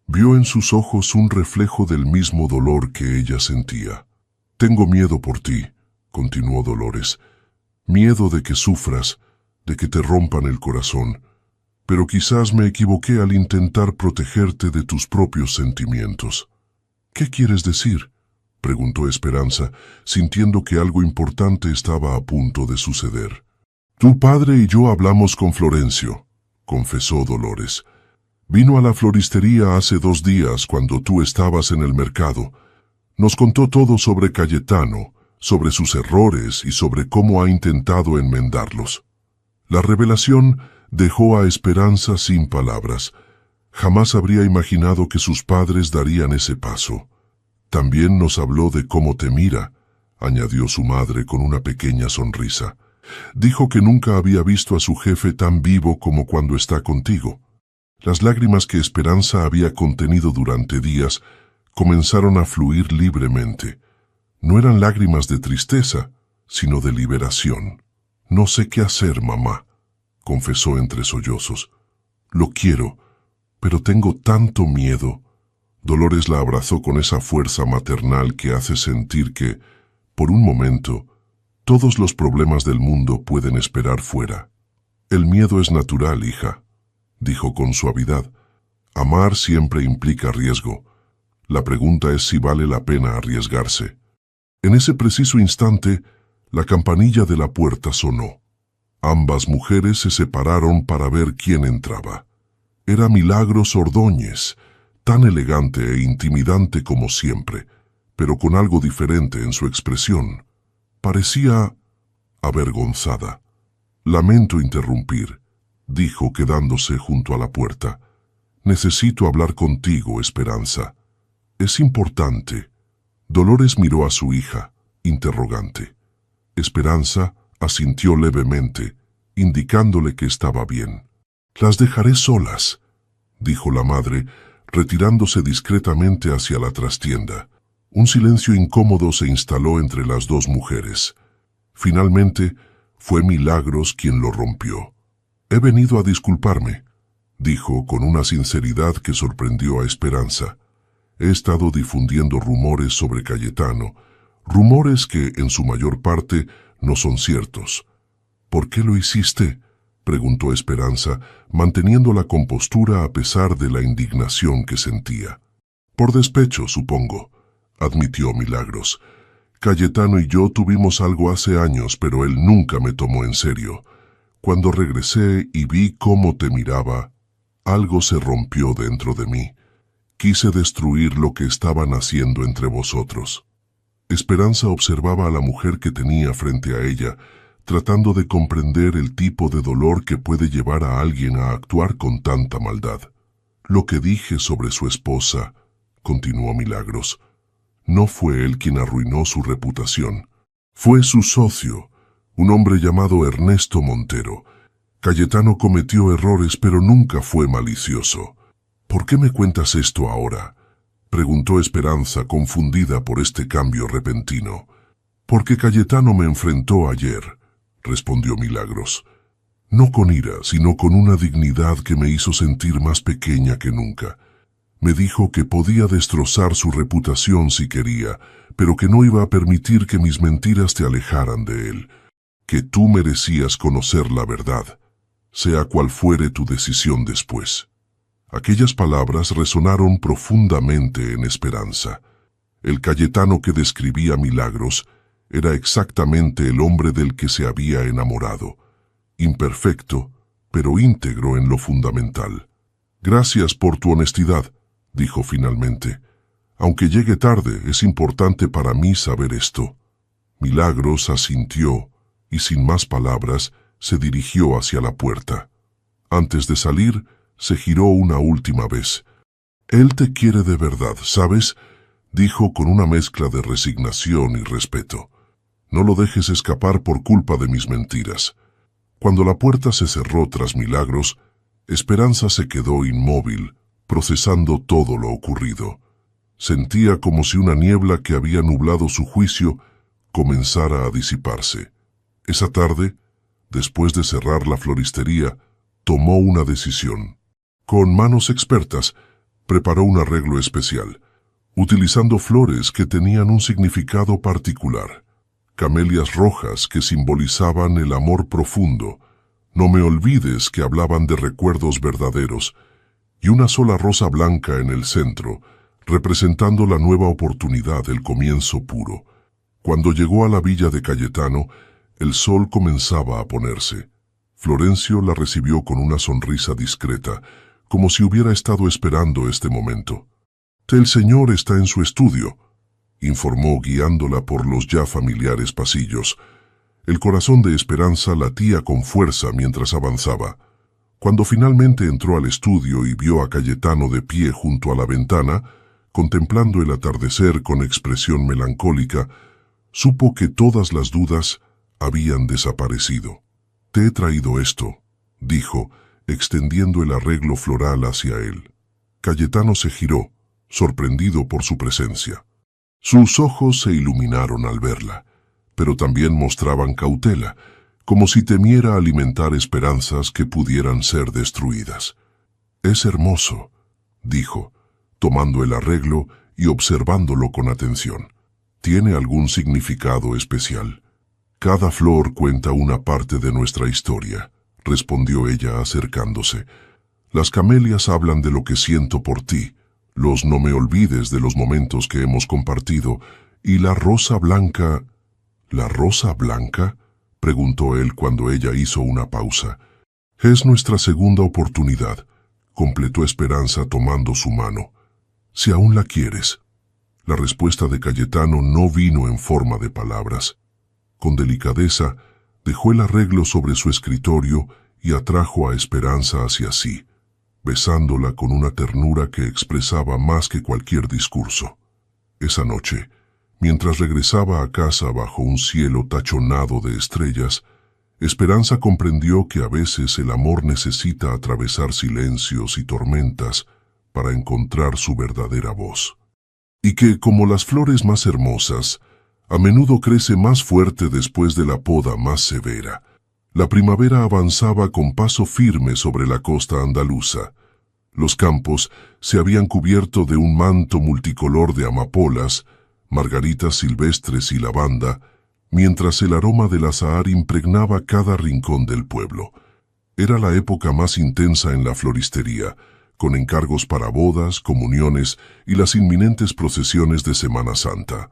Vio en sus ojos un reflejo del mismo dolor que ella sentía. «Tengo miedo por ti», continuó Dolores. «Miedo de que sufras, de que te rompan el corazón. Pero quizás me equivoqué al intentar protegerte de tus propios sentimientos». «¿Qué quieres decir?», preguntó Esperanza, sintiendo que algo importante estaba a punto de suceder. «Tu padre y yo hablamos con Florencio», confesó Dolores. «Vino a la floristería hace 2 días cuando tú estabas en el mercado. Nos contó todo sobre Cayetano, sobre sus errores y sobre cómo ha intentado enmendarlos». La revelación dejó a Esperanza sin palabras. Jamás habría imaginado que sus padres darían ese paso. «También nos habló de cómo te mira», añadió su madre con una pequeña sonrisa. «Dijo que nunca había visto a su jefe tan vivo como cuando está contigo». Las lágrimas que Esperanza había contenido durante días comenzaron a fluir libremente. No eran lágrimas de tristeza, sino de liberación. «No sé qué hacer, mamá», confesó entre sollozos. «Lo quiero, pero tengo tanto miedo». Dolores la abrazó con esa fuerza maternal que hace sentir que, por un momento, todos los problemas del mundo pueden esperar fuera. «El miedo es natural, hija», dijo con suavidad. «Amar siempre implica riesgo. La pregunta es si vale la pena arriesgarse». En ese preciso instante, la campanilla de la puerta sonó. Ambas mujeres se separaron para ver quién entraba. Era Milagros Ordóñez, tan elegante e intimidante como siempre, pero con algo diferente en su expresión. Parecía avergonzada. «Lamento interrumpir», dijo quedándose junto a la puerta. «Necesito hablar contigo, Esperanza. Es importante». Dolores miró a su hija, interrogante. Esperanza asintió levemente, indicándole que estaba bien. «Las dejaré solas», dijo la madre, retirándose discretamente hacia la trastienda. Un silencio incómodo se instaló entre las dos mujeres. Finalmente, fue Milagros quien lo rompió. «He venido a disculparme», dijo con una sinceridad que sorprendió a Esperanza. «He estado difundiendo rumores sobre Cayetano, rumores que, en su mayor parte, no son ciertos». «¿Por qué lo hiciste?», preguntó Esperanza, manteniendo la compostura a pesar de la indignación que sentía. «Por despecho, supongo», admitió Milagros. Cayetano y yo tuvimos algo hace años, pero él nunca me tomó en serio. Cuando regresé y vi cómo te miraba, algo se rompió dentro de mí. Quise destruir lo que estaban haciendo entre vosotros. Esperanza observaba a la mujer que tenía frente a ella, tratando de comprender el tipo de dolor que puede llevar a alguien a actuar con tanta maldad. Lo que dije sobre su esposa, continuó Milagros, no fue él quien arruinó su reputación. Fue su socio, un hombre llamado Ernesto Montero. Cayetano cometió errores, pero nunca fue malicioso. ¿Por qué me cuentas esto ahora?, preguntó Esperanza, confundida por este cambio repentino. Porque Cayetano me enfrentó ayer, respondió Milagros. No con ira, sino con una dignidad que me hizo sentir más pequeña que nunca. Me dijo que podía destrozar su reputación si quería, pero que no iba a permitir que mis mentiras te alejaran de él, que tú merecías conocer la verdad, sea cual fuere tu decisión después. Aquellas palabras resonaron profundamente en Esperanza. El Cayetano que describía Milagros era exactamente el hombre del que se había enamorado, imperfecto, pero íntegro en lo fundamental. Gracias por tu honestidad, dijo finalmente. Aunque llegue tarde, es importante para mí saber esto. Milagros asintió y sin más palabras se dirigió hacia la puerta. Antes de salir, se giró una última vez. Él te quiere de verdad, ¿sabes?, dijo con una mezcla de resignación y respeto. No lo dejes escapar por culpa de mis mentiras. Cuando la puerta se cerró tras Milagros, Esperanza se quedó inmóvil, procesando todo lo ocurrido. Sentía como si una niebla que había nublado su juicio comenzara a disiparse. Esa tarde, después de cerrar la floristería, tomó una decisión. Con manos expertas, preparó un arreglo especial, utilizando flores que tenían un significado particular. Camelias rojas que simbolizaban el amor profundo, no me olvides que hablaban de recuerdos verdaderos, y una sola rosa blanca en el centro, representando la nueva oportunidad del comienzo puro. Cuando llegó a la villa de Cayetano, el sol comenzaba a ponerse. Florencio la recibió con una sonrisa discreta, como si hubiera estado esperando este momento. «El señor está en su estudio», informó guiándola por los ya familiares pasillos. El corazón de Esperanza latía con fuerza mientras avanzaba. Cuando finalmente entró al estudio y vio a Cayetano de pie junto a la ventana, contemplando el atardecer con expresión melancólica, supo que todas las dudas habían desaparecido. «Te he traído esto», dijo, extendiendo el arreglo floral hacia él. Cayetano se giró, sorprendido por su presencia. Sus ojos se iluminaron al verla, pero también mostraban cautela, como si temiera alimentar esperanzas que pudieran ser destruidas. «Es hermoso», dijo, tomando el arreglo y observándolo con atención. «¿Tiene algún significado especial?» «Cada flor cuenta una parte de nuestra historia», respondió ella acercándose. «Las camelias hablan de lo que siento por ti, los no me olvides de los momentos que hemos compartido, y la rosa blanca...» «¿La rosa blanca?», preguntó él cuando ella hizo una pausa. «Es nuestra segunda oportunidad», completó Esperanza tomando su mano. «Si aún la quieres». La respuesta de Cayetano no vino en forma de palabras. Con delicadeza, dejó el arreglo sobre su escritorio y atrajo a Esperanza hacia sí, besándola con una ternura que expresaba más que cualquier discurso. Esa noche, mientras regresaba a casa bajo un cielo tachonado de estrellas, Esperanza comprendió que a veces el amor necesita atravesar silencios y tormentas para encontrar su verdadera voz. Y que, como las flores más hermosas, a menudo crece más fuerte después de la poda más severa. La primavera avanzaba con paso firme sobre la costa andaluza. Los campos se habían cubierto de un manto multicolor de amapolas, margaritas silvestres y lavanda, mientras el aroma del azahar impregnaba cada rincón del pueblo. Era la época más intensa en la floristería, con encargos para bodas, comuniones y las inminentes procesiones de Semana Santa.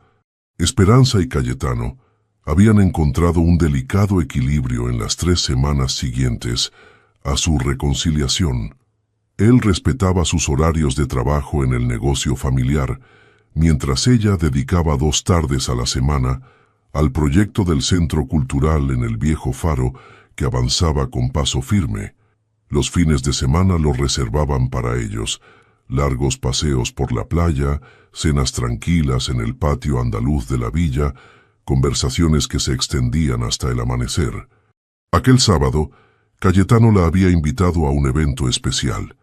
Esperanza y Cayetano habían encontrado un delicado equilibrio en las 3 semanas siguientes a su reconciliación. Él respetaba sus horarios de trabajo en el negocio familiar, mientras ella dedicaba 2 tardes a la semana al proyecto del Centro Cultural en el Viejo Faro, que avanzaba con paso firme. Los fines de semana los reservaban para ellos: largos paseos por la playa, cenas tranquilas en el patio andaluz de la villa, conversaciones que se extendían hasta el amanecer. Aquel sábado, Cayetano la había invitado a un evento especial: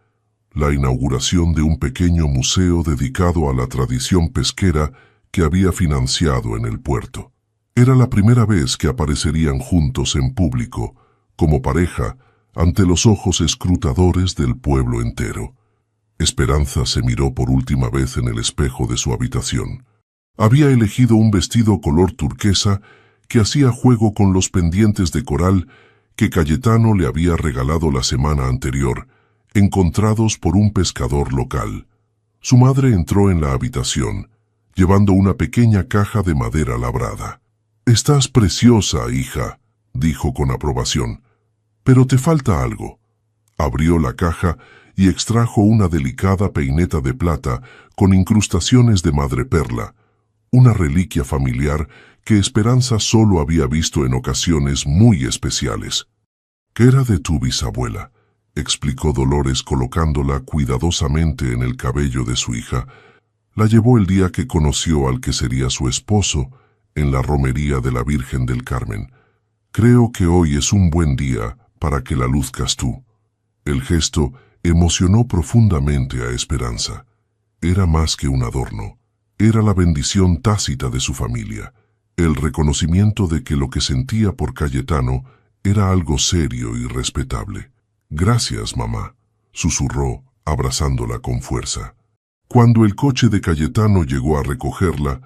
la inauguración de un pequeño museo dedicado a la tradición pesquera que había financiado en el puerto. Era la primera vez que aparecerían juntos en público, como pareja, ante los ojos escrutadores del pueblo entero. Esperanza se miró por última vez en el espejo de su habitación. Había elegido un vestido color turquesa que hacía juego con los pendientes de coral que Cayetano le había regalado la semana anterior, encontrados por un pescador local. Su madre entró en la habitación, llevando una pequeña caja de madera labrada. «Estás preciosa, hija», dijo con aprobación. «Pero te falta algo». Abrió la caja y extrajo una delicada peineta de plata con incrustaciones de madreperla, una reliquia familiar que Esperanza solo había visto en ocasiones muy especiales. «¿Qué era de tu bisabuela?», explicó Dolores colocándola cuidadosamente en el cabello de su hija. «La llevó el día que conoció al que sería su esposo en la romería de la Virgen del Carmen. Creo que hoy es un buen día para que la luzcas tú». El gesto emocionó profundamente a Esperanza. Era más que un adorno. Era la bendición tácita de su familia, el reconocimiento de que lo que sentía por Cayetano era algo serio y respetable. «Gracias, mamá», susurró, abrazándola con fuerza. Cuando el coche de Cayetano llegó a recogerla,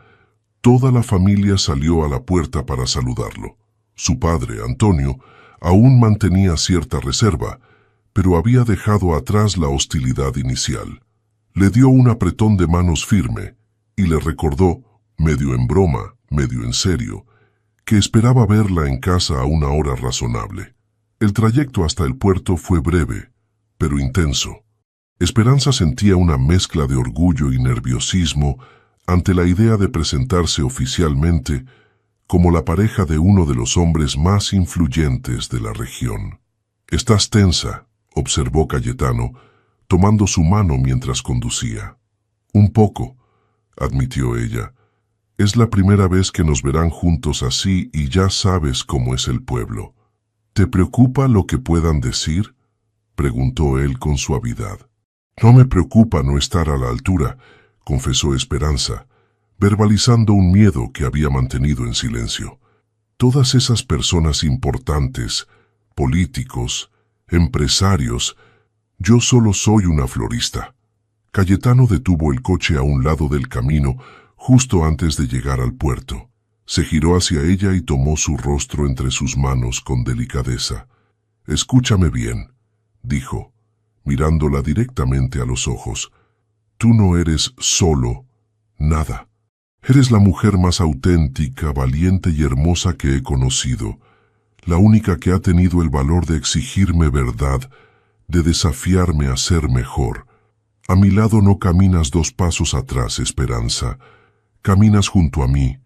toda la familia salió a la puerta para saludarlo. Su padre, Antonio, aún mantenía cierta reserva, pero había dejado atrás la hostilidad inicial. Le dio un apretón de manos firme y le recordó, medio en broma, medio en serio, que esperaba verla en casa a una hora razonable. El trayecto hasta el puerto fue breve, pero intenso. Esperanza sentía una mezcla de orgullo y nerviosismo ante la idea de presentarse oficialmente como la pareja de uno de los hombres más influyentes de la región. «Estás tensa», observó Cayetano, tomando su mano mientras conducía. «Un poco», admitió ella. «Es la primera vez que nos verán juntos así y ya sabes cómo es el pueblo». «¿Te preocupa lo que puedan decir?», preguntó él con suavidad. «No me preocupa no estar a la altura», confesó Esperanza, verbalizando un miedo que había mantenido en silencio. Todas esas personas importantes, políticos, empresarios, yo solo soy una florista. Cayetano detuvo el coche a un lado del camino justo antes de llegar al puerto. Se giró hacia ella y tomó su rostro entre sus manos con delicadeza. «Escúchame bien», dijo, mirándola directamente a los ojos. «Tú no eres solo nada. Eres la mujer más auténtica, valiente y hermosa que he conocido, la única que ha tenido el valor de exigirme verdad, de desafiarme a ser mejor. A mi lado no caminas 2 pasos atrás, Esperanza. Caminas junto a mí,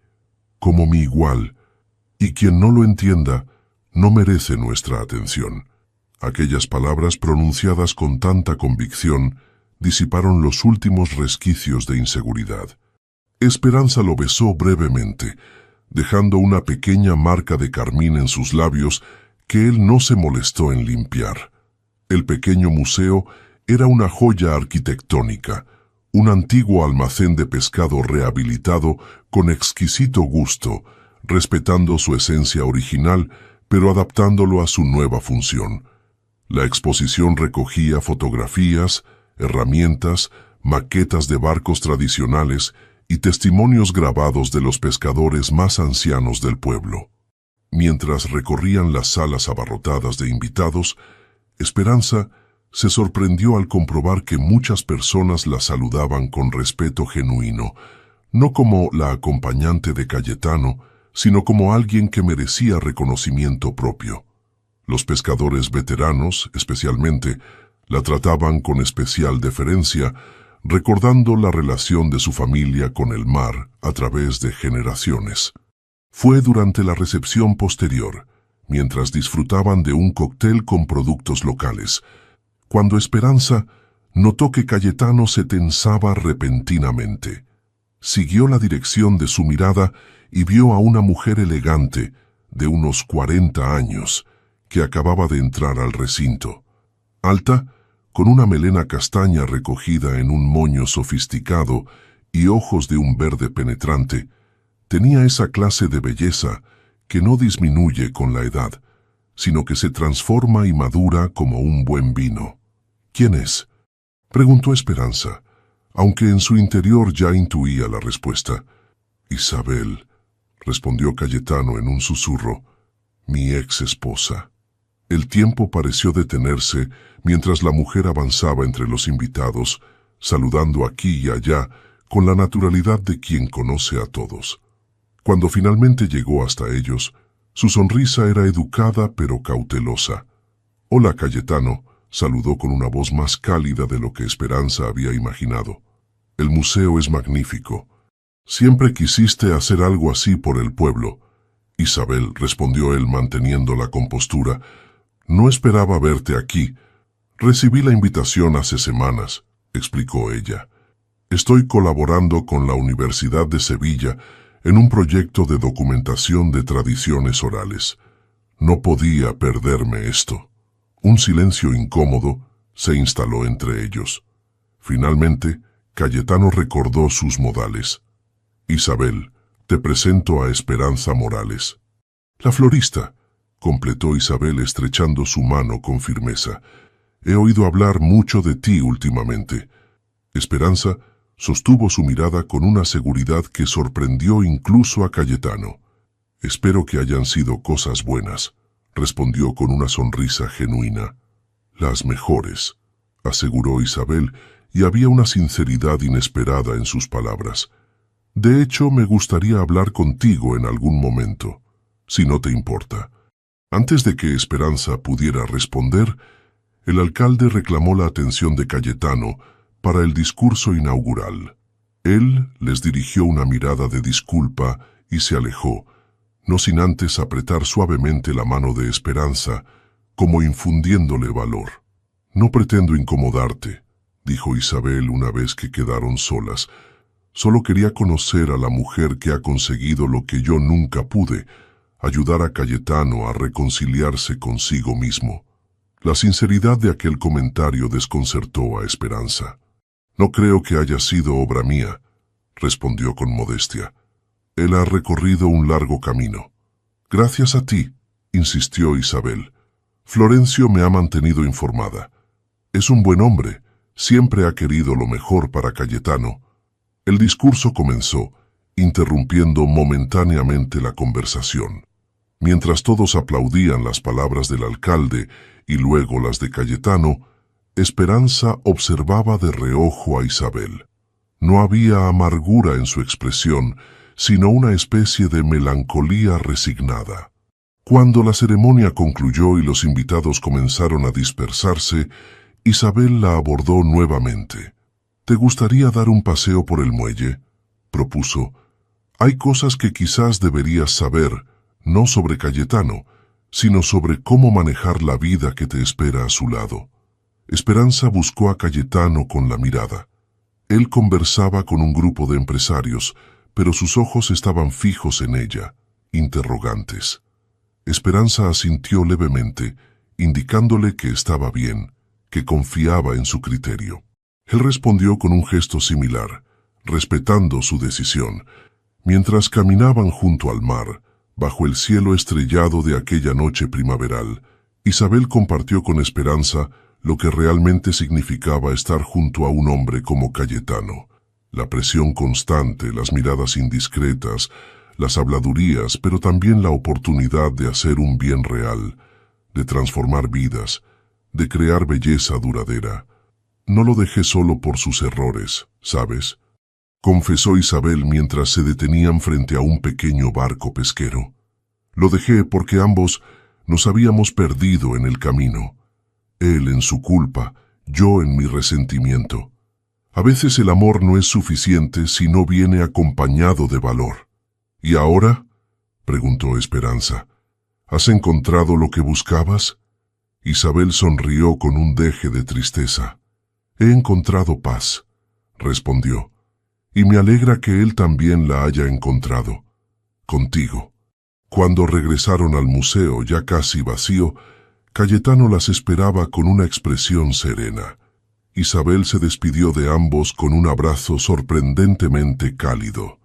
como mi igual, y quien no lo entienda no merece nuestra atención». Aquellas palabras pronunciadas con tanta convicción disiparon los últimos resquicios de inseguridad. Esperanza lo besó brevemente, dejando una pequeña marca de carmín en sus labios que él no se molestó en limpiar. El pequeño museo era una joya arquitectónica, un antiguo almacén de pescado rehabilitado con exquisito gusto, respetando su esencia original, pero adaptándolo a su nueva función. La exposición recogía fotografías, herramientas, maquetas de barcos tradicionales y testimonios grabados de los pescadores más ancianos del pueblo. Mientras recorrían las salas abarrotadas de invitados, Esperanza se sorprendió al comprobar que muchas personas la saludaban con respeto genuino, no como la acompañante de Cayetano, sino como alguien que merecía reconocimiento propio. Los pescadores veteranos, especialmente, la trataban con especial deferencia, recordando la relación de su familia con el mar a través de generaciones. Fue durante la recepción posterior, mientras disfrutaban de un cóctel con productos locales, cuando Esperanza notó que Cayetano se tensaba repentinamente. Siguió la dirección de su mirada y vio a una mujer elegante, de unos 40 años, que acababa de entrar al recinto. Alta, con una melena castaña recogida en un moño sofisticado y ojos de un verde penetrante, tenía esa clase de belleza que no disminuye con la edad, sino que se transforma y madura como un buen vino. ¿Quién es?, preguntó Esperanza, aunque en su interior ya intuía la respuesta. Isabel, respondió Cayetano en un susurro, mi ex esposa. El tiempo pareció detenerse mientras la mujer avanzaba entre los invitados, saludando aquí y allá con la naturalidad de quien conoce a todos. Cuando finalmente llegó hasta ellos, su sonrisa era educada pero cautelosa. Hola, Cayetano, saludó con una voz más cálida de lo que Esperanza había imaginado. El museo es magnífico. Siempre quisiste hacer algo así por el pueblo. Isabel, respondió él manteniendo la compostura. No esperaba verte aquí. Recibí la invitación hace semanas, explicó ella. Estoy colaborando con la Universidad de Sevilla en un proyecto de documentación de tradiciones orales. No podía perderme esto. Un silencio incómodo se instaló entre ellos. Finalmente, Cayetano recordó sus modales. Isabel, te presento a Esperanza Morales. La florista, completó Isabel estrechando su mano con firmeza. He oído hablar mucho de ti últimamente. Esperanza sostuvo su mirada con una seguridad que sorprendió incluso a Cayetano. Espero que hayan sido cosas buenas, respondió con una sonrisa genuina. Las mejores, aseguró Isabel, y había una sinceridad inesperada en sus palabras. De hecho, me gustaría hablar contigo en algún momento, si no te importa. Antes de que Esperanza pudiera responder, el alcalde reclamó la atención de Cayetano para el discurso inaugural. Él les dirigió una mirada de disculpa y se alejó, no sin antes apretar suavemente la mano de Esperanza, como infundiéndole valor. No pretendo incomodarte, dijo Isabel una vez que quedaron solas. Solo quería conocer a la mujer que ha conseguido lo que yo nunca pude, ayudar a Cayetano a reconciliarse consigo mismo. La sinceridad de aquel comentario desconcertó a Esperanza. No creo que haya sido obra mía, respondió con modestia. Él ha recorrido un largo camino. Gracias a ti, insistió Isabel. Florencio me ha mantenido informada. Es un buen hombre, siempre ha querido lo mejor para Cayetano. El discurso comenzó, interrumpiendo momentáneamente la conversación. Mientras todos aplaudían las palabras del alcalde y luego las de Cayetano, Esperanza observaba de reojo a Isabel. No había amargura en su expresión, sino una especie de melancolía resignada. Cuando la ceremonia concluyó y los invitados comenzaron a dispersarse, Isabel la abordó nuevamente. ¿Te gustaría dar un paseo por el muelle?, propuso. Hay cosas que quizás deberías saber, no sobre Cayetano, sino sobre cómo manejar la vida que te espera a su lado. Esperanza buscó a Cayetano con la mirada. Él conversaba con un grupo de empresarios, pero sus ojos estaban fijos en ella, interrogantes. Esperanza asintió levemente, indicándole que estaba bien, que confiaba en su criterio. Él respondió con un gesto similar, respetando su decisión. Mientras caminaban junto al mar, bajo el cielo estrellado de aquella noche primaveral, Isabel compartió con Esperanza lo que realmente significaba estar junto a un hombre como Cayetano. La presión constante, las miradas indiscretas, las habladurías, pero también la oportunidad de hacer un bien real, de transformar vidas, de crear belleza duradera. No lo dejé solo por sus errores, ¿sabes? confesó Isabel mientras se detenían frente a un pequeño barco pesquero. Lo dejé porque ambos nos habíamos perdido en el camino. Él en su culpa, yo en mi resentimiento. A veces el amor no es suficiente si no viene acompañado de valor. ¿Y ahora?, preguntó Esperanza. ¿Has encontrado lo que buscabas? Isabel sonrió con un deje de tristeza. He encontrado paz, respondió, y me alegra que él también la haya encontrado. Contigo. Cuando regresaron al museo, ya casi vacío, Cayetano las esperaba con una expresión serena. Isabel se despidió de ambos con un abrazo sorprendentemente cálido.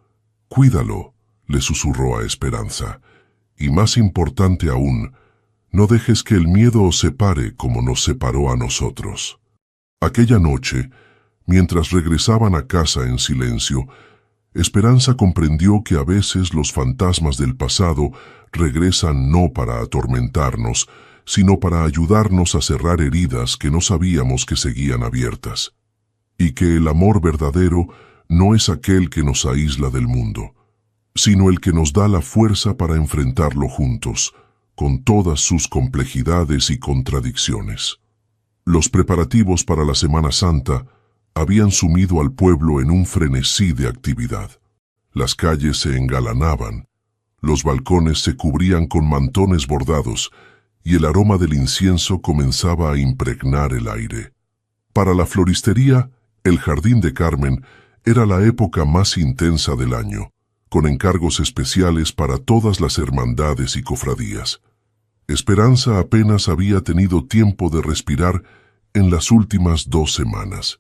«Cuídalo», le susurró a Esperanza, «y más importante aún, no dejes que el miedo os separe como nos separó a nosotros». Aquella noche, mientras regresaban a casa en silencio, Esperanza comprendió que a veces los fantasmas del pasado regresan no para atormentarnos, sino para ayudarnos a cerrar heridas que no sabíamos que seguían abiertas. Y que el amor verdadero no es aquel que nos aísla del mundo, sino el que nos da la fuerza para enfrentarlo juntos, con todas sus complejidades y contradicciones. Los preparativos para la Semana Santa habían sumido al pueblo en un frenesí de actividad. Las calles se engalanaban, los balcones se cubrían con mantones bordados y el aroma del incienso comenzaba a impregnar el aire. Para la floristería, el Jardín de Carmen era la época más intensa del año, con encargos especiales para todas las hermandades y cofradías. Esperanza apenas había tenido tiempo de respirar en las últimas 2 semanas.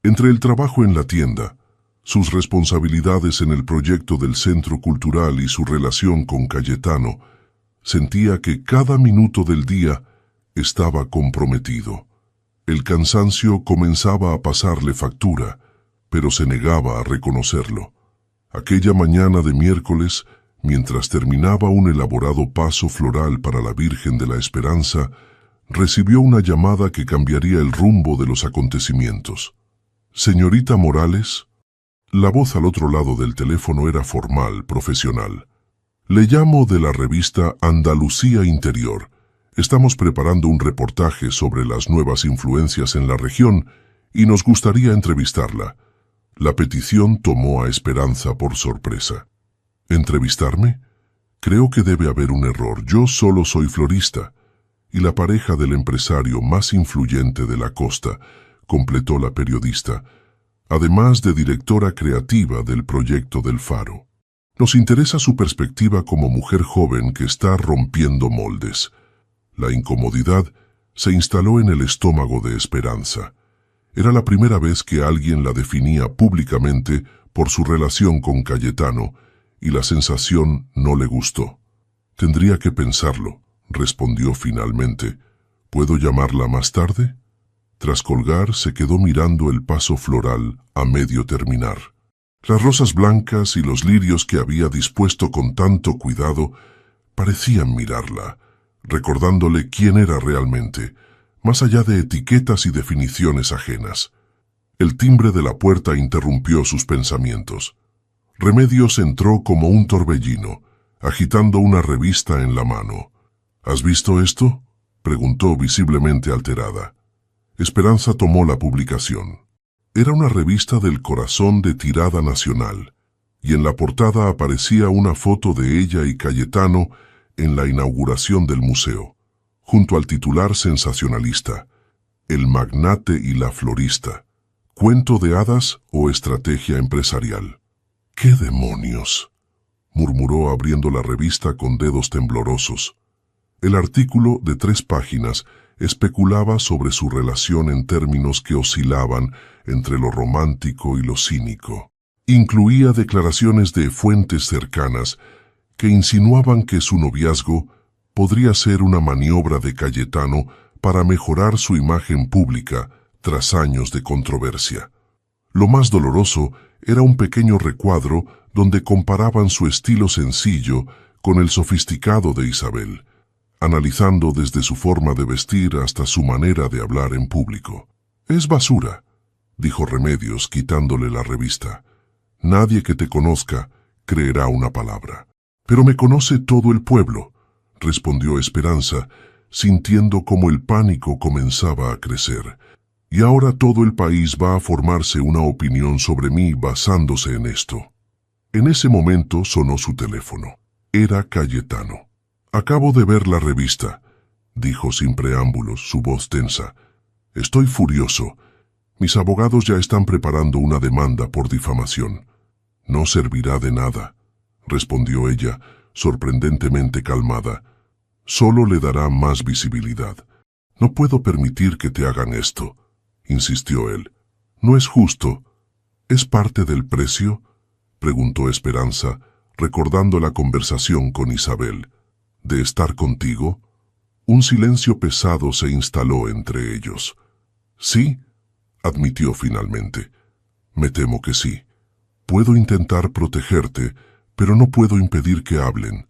Entre el trabajo en la tienda, sus responsabilidades en el proyecto del Centro Cultural y su relación con Cayetano, sentía que cada minuto del día estaba comprometido. El cansancio comenzaba a pasarle factura, pero se negaba a reconocerlo. Aquella mañana de miércoles, mientras terminaba un elaborado paso floral para la Virgen de la Esperanza, recibió una llamada que cambiaría el rumbo de los acontecimientos. «Señorita Morales». La voz al otro lado del teléfono era formal, profesional. «Le llamo de la revista Andalucía Interior. Estamos preparando un reportaje sobre las nuevas influencias en la región y nos gustaría entrevistarla». La petición tomó a Esperanza por sorpresa. «¿Entrevistarme? Creo que debe haber un error. Yo solo soy florista y la pareja del empresario más influyente de la costa», completó la periodista, además de directora creativa del proyecto del Faro. «Nos interesa su perspectiva como mujer joven que está rompiendo moldes». La incomodidad se instaló en el estómago de Esperanza. Era la primera vez que alguien la definía públicamente por su relación con Cayetano, y la sensación no le gustó. «Tendría que pensarlo», respondió finalmente. «¿Puedo llamarla más tarde?» Tras colgar, se quedó mirando el paso floral a medio terminar. Las rosas blancas y los lirios que había dispuesto con tanto cuidado parecían mirarla, recordándole quién era realmente, más allá de etiquetas y definiciones ajenas. El timbre de la puerta interrumpió sus pensamientos. Remedios entró como un torbellino, agitando una revista en la mano. «¿Has visto esto?», preguntó visiblemente alterada. Esperanza tomó la publicación. Era una revista del corazón de tirada nacional, y en la portada aparecía una foto de ella y Cayetano en la inauguración del museo, junto al titular sensacionalista: «El magnate y la florista, ¿cuento de hadas o estrategia empresarial?». «¿Qué demonios?», murmuró abriendo la revista con dedos temblorosos. El artículo, de 3 páginas, especulaba sobre su relación en términos que oscilaban entre lo romántico y lo cínico. Incluía declaraciones de fuentes cercanas que insinuaban que su noviazgo podría ser una maniobra de Cayetano para mejorar su imagen pública tras años de controversia. Lo más doloroso era un pequeño recuadro donde comparaban su estilo sencillo con el sofisticado de Isabel, analizando desde su forma de vestir hasta su manera de hablar en público. «Es basura», dijo Remedios quitándole la revista. Nadie que te conozca creerá una palabra. Pero me conoce todo el pueblo, respondió Esperanza, sintiendo cómo el pánico comenzaba a crecer. Y ahora todo el país va a formarse una opinión sobre mí basándose en esto. En ese momento sonó su teléfono. Era Cayetano. Acabo de ver la revista, dijo sin preámbulos, su voz tensa. Estoy furioso. Mis abogados ya están preparando una demanda por difamación. No servirá de nada, respondió ella, sorprendentemente calmada. Solo le dará más visibilidad. No puedo permitir que te hagan esto, insistió él. No es justo. ¿Es parte del precio?, preguntó Esperanza, recordando la conversación con Isabel. ¿De estar contigo? Un silencio pesado se instaló entre ellos. Sí, admitió finalmente. Me temo que sí. Puedo intentar protegerte, pero no puedo impedir que hablen.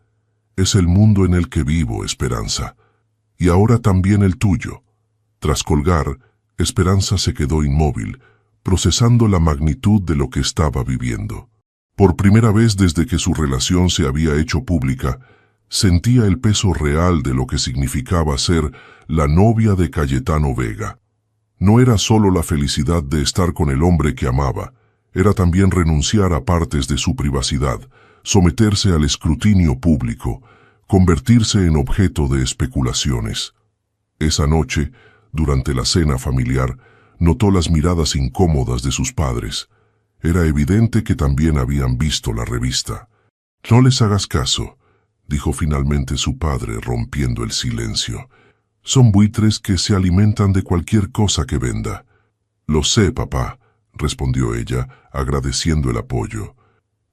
Es el mundo en el que vivo, Esperanza. Y ahora también el tuyo. Tras colgar, Esperanza se quedó inmóvil, procesando la magnitud de lo que estaba viviendo. Por primera vez desde que su relación se había hecho pública, sentía el peso real de lo que significaba ser la novia de Cayetano Vega. No era solo la felicidad de estar con el hombre que amaba, era también renunciar a partes de su privacidad, someterse al escrutinio público, convertirse en objeto de especulaciones. Esa noche, durante la cena familiar, notó las miradas incómodas de sus padres. Era evidente que también habían visto la revista. No les hagas caso, dijo finalmente su padre, rompiendo el silencio. Son buitres que se alimentan de cualquier cosa que venda. Lo sé, papá, respondió ella, agradeciendo el apoyo.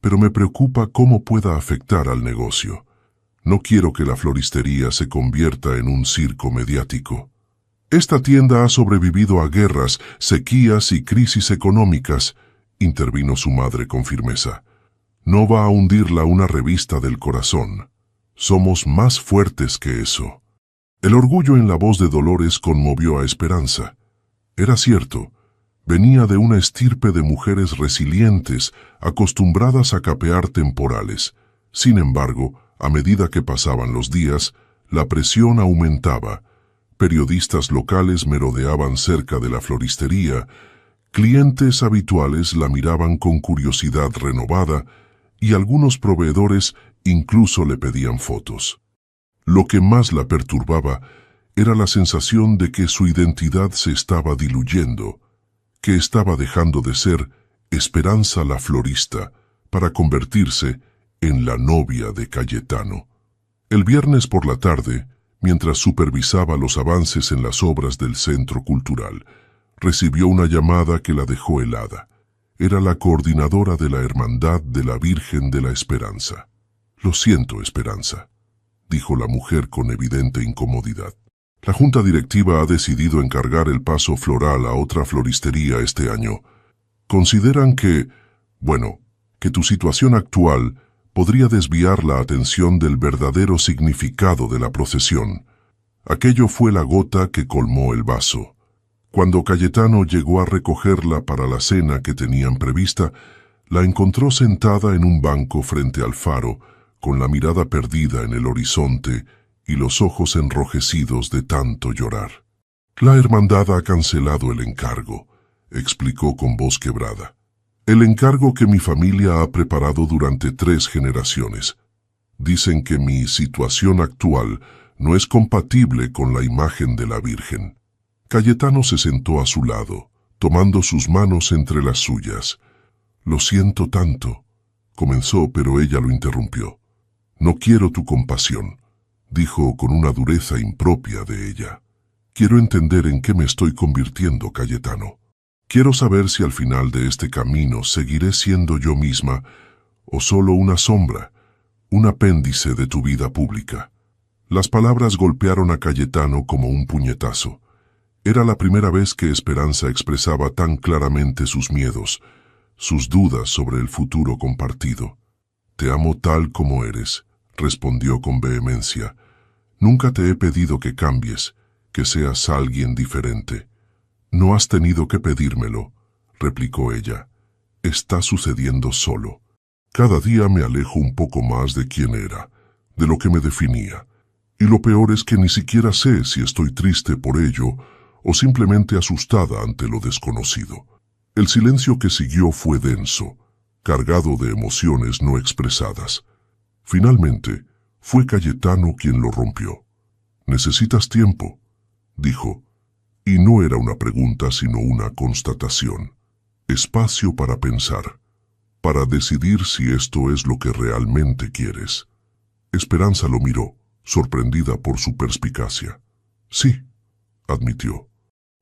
Pero me preocupa cómo pueda afectar al negocio. No quiero que la floristería se convierta en un circo mediático. Esta tienda ha sobrevivido a guerras, sequías y crisis económicas, intervino su madre con firmeza. No va a hundirla una revista del corazón. Somos más fuertes que eso. El orgullo en la voz de Dolores conmovió a Esperanza. Era cierto. Venía de una estirpe de mujeres resilientes, acostumbradas a capear temporales. Sin embargo, a medida que pasaban los días, la presión aumentaba. Periodistas locales merodeaban cerca de la floristería, clientes habituales la miraban con curiosidad renovada y algunos proveedores incluso le pedían fotos. Lo que más la perturbaba era la sensación de que su identidad se estaba diluyendo, que estaba dejando de ser Esperanza la florista para convertirse en la novia de Cayetano. El viernes por la tarde, mientras supervisaba los avances en las obras del Centro Cultural, recibió una llamada que la dejó helada. Era la coordinadora de la Hermandad de la Virgen de la Esperanza. Lo siento, Esperanza, dijo la mujer con evidente incomodidad. La junta directiva ha decidido encargar el paso floral a otra floristería este año. Consideran que tu situación actual podría desviar la atención del verdadero significado de la procesión. Aquello fue la gota que colmó el vaso. Cuando Cayetano llegó a recogerla para la cena que tenían prevista, la encontró sentada en un banco frente al faro, con la mirada perdida en el horizonte y los ojos enrojecidos de tanto llorar. La hermandad ha cancelado el encargo, explicó con voz quebrada. El encargo que mi familia ha preparado durante 3 generaciones. Dicen que mi situación actual no es compatible con la imagen de la Virgen. Cayetano se sentó a su lado, tomando sus manos entre las suyas. Lo siento tanto, comenzó, pero ella lo interrumpió. No quiero tu compasión, dijo con una dureza impropia de ella. Quiero entender en qué me estoy convirtiendo, Cayetano. Quiero saber si al final de este camino seguiré siendo yo misma o solo una sombra, un apéndice de tu vida pública. Las palabras golpearon a Cayetano como un puñetazo. Era la primera vez que Esperanza expresaba tan claramente sus miedos, sus dudas sobre el futuro compartido. Te amo tal como eres, respondió con vehemencia. Nunca te he pedido que cambies, que seas alguien diferente. No has tenido que pedírmelo, replicó ella. está sucediendo solo. Cada día me alejo un poco más de quién era, de lo que me definía. Y lo peor es que ni siquiera sé si estoy triste por ello o simplemente asustada ante lo desconocido. El silencio que siguió fue denso, cargado de emociones no expresadas. Finalmente, fue Cayetano quien lo rompió. «Necesitas tiempo», dijo, y no era una pregunta sino una constatación. Espacio para pensar, para decidir si esto es lo que realmente quieres. Esperanza lo miró, sorprendida por su perspicacia. «Sí», admitió.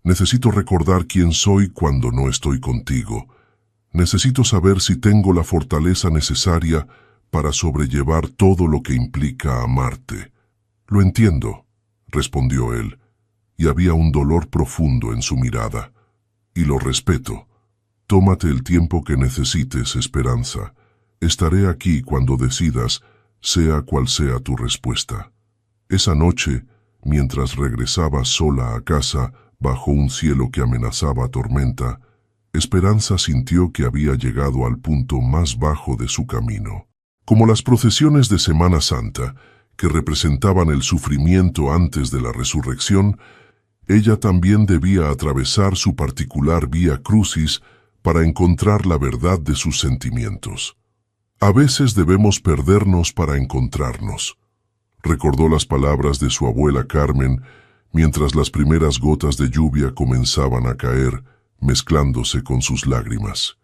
«Necesito recordar quién soy cuando no estoy contigo. Necesito saber si tengo la fortaleza necesaria para sobrellevar todo lo que implica amarte». «Lo entiendo», respondió él, y había un dolor profundo en su mirada. «Y lo respeto. Tómate el tiempo que necesites, Esperanza. Estaré aquí cuando decidas, sea cual sea tu respuesta». Esa noche, mientras regresaba sola a casa, bajo un cielo que amenazaba tormenta, Esperanza sintió que había llegado al punto más bajo de su camino. Como las procesiones de Semana Santa, que representaban el sufrimiento antes de la resurrección, ella también debía atravesar su particular vía crucis para encontrar la verdad de sus sentimientos. A veces debemos perdernos para encontrarnos. Recordó las palabras de su abuela Carmen mientras las primeras gotas de lluvia comenzaban a caer, mezclándose con sus lágrimas.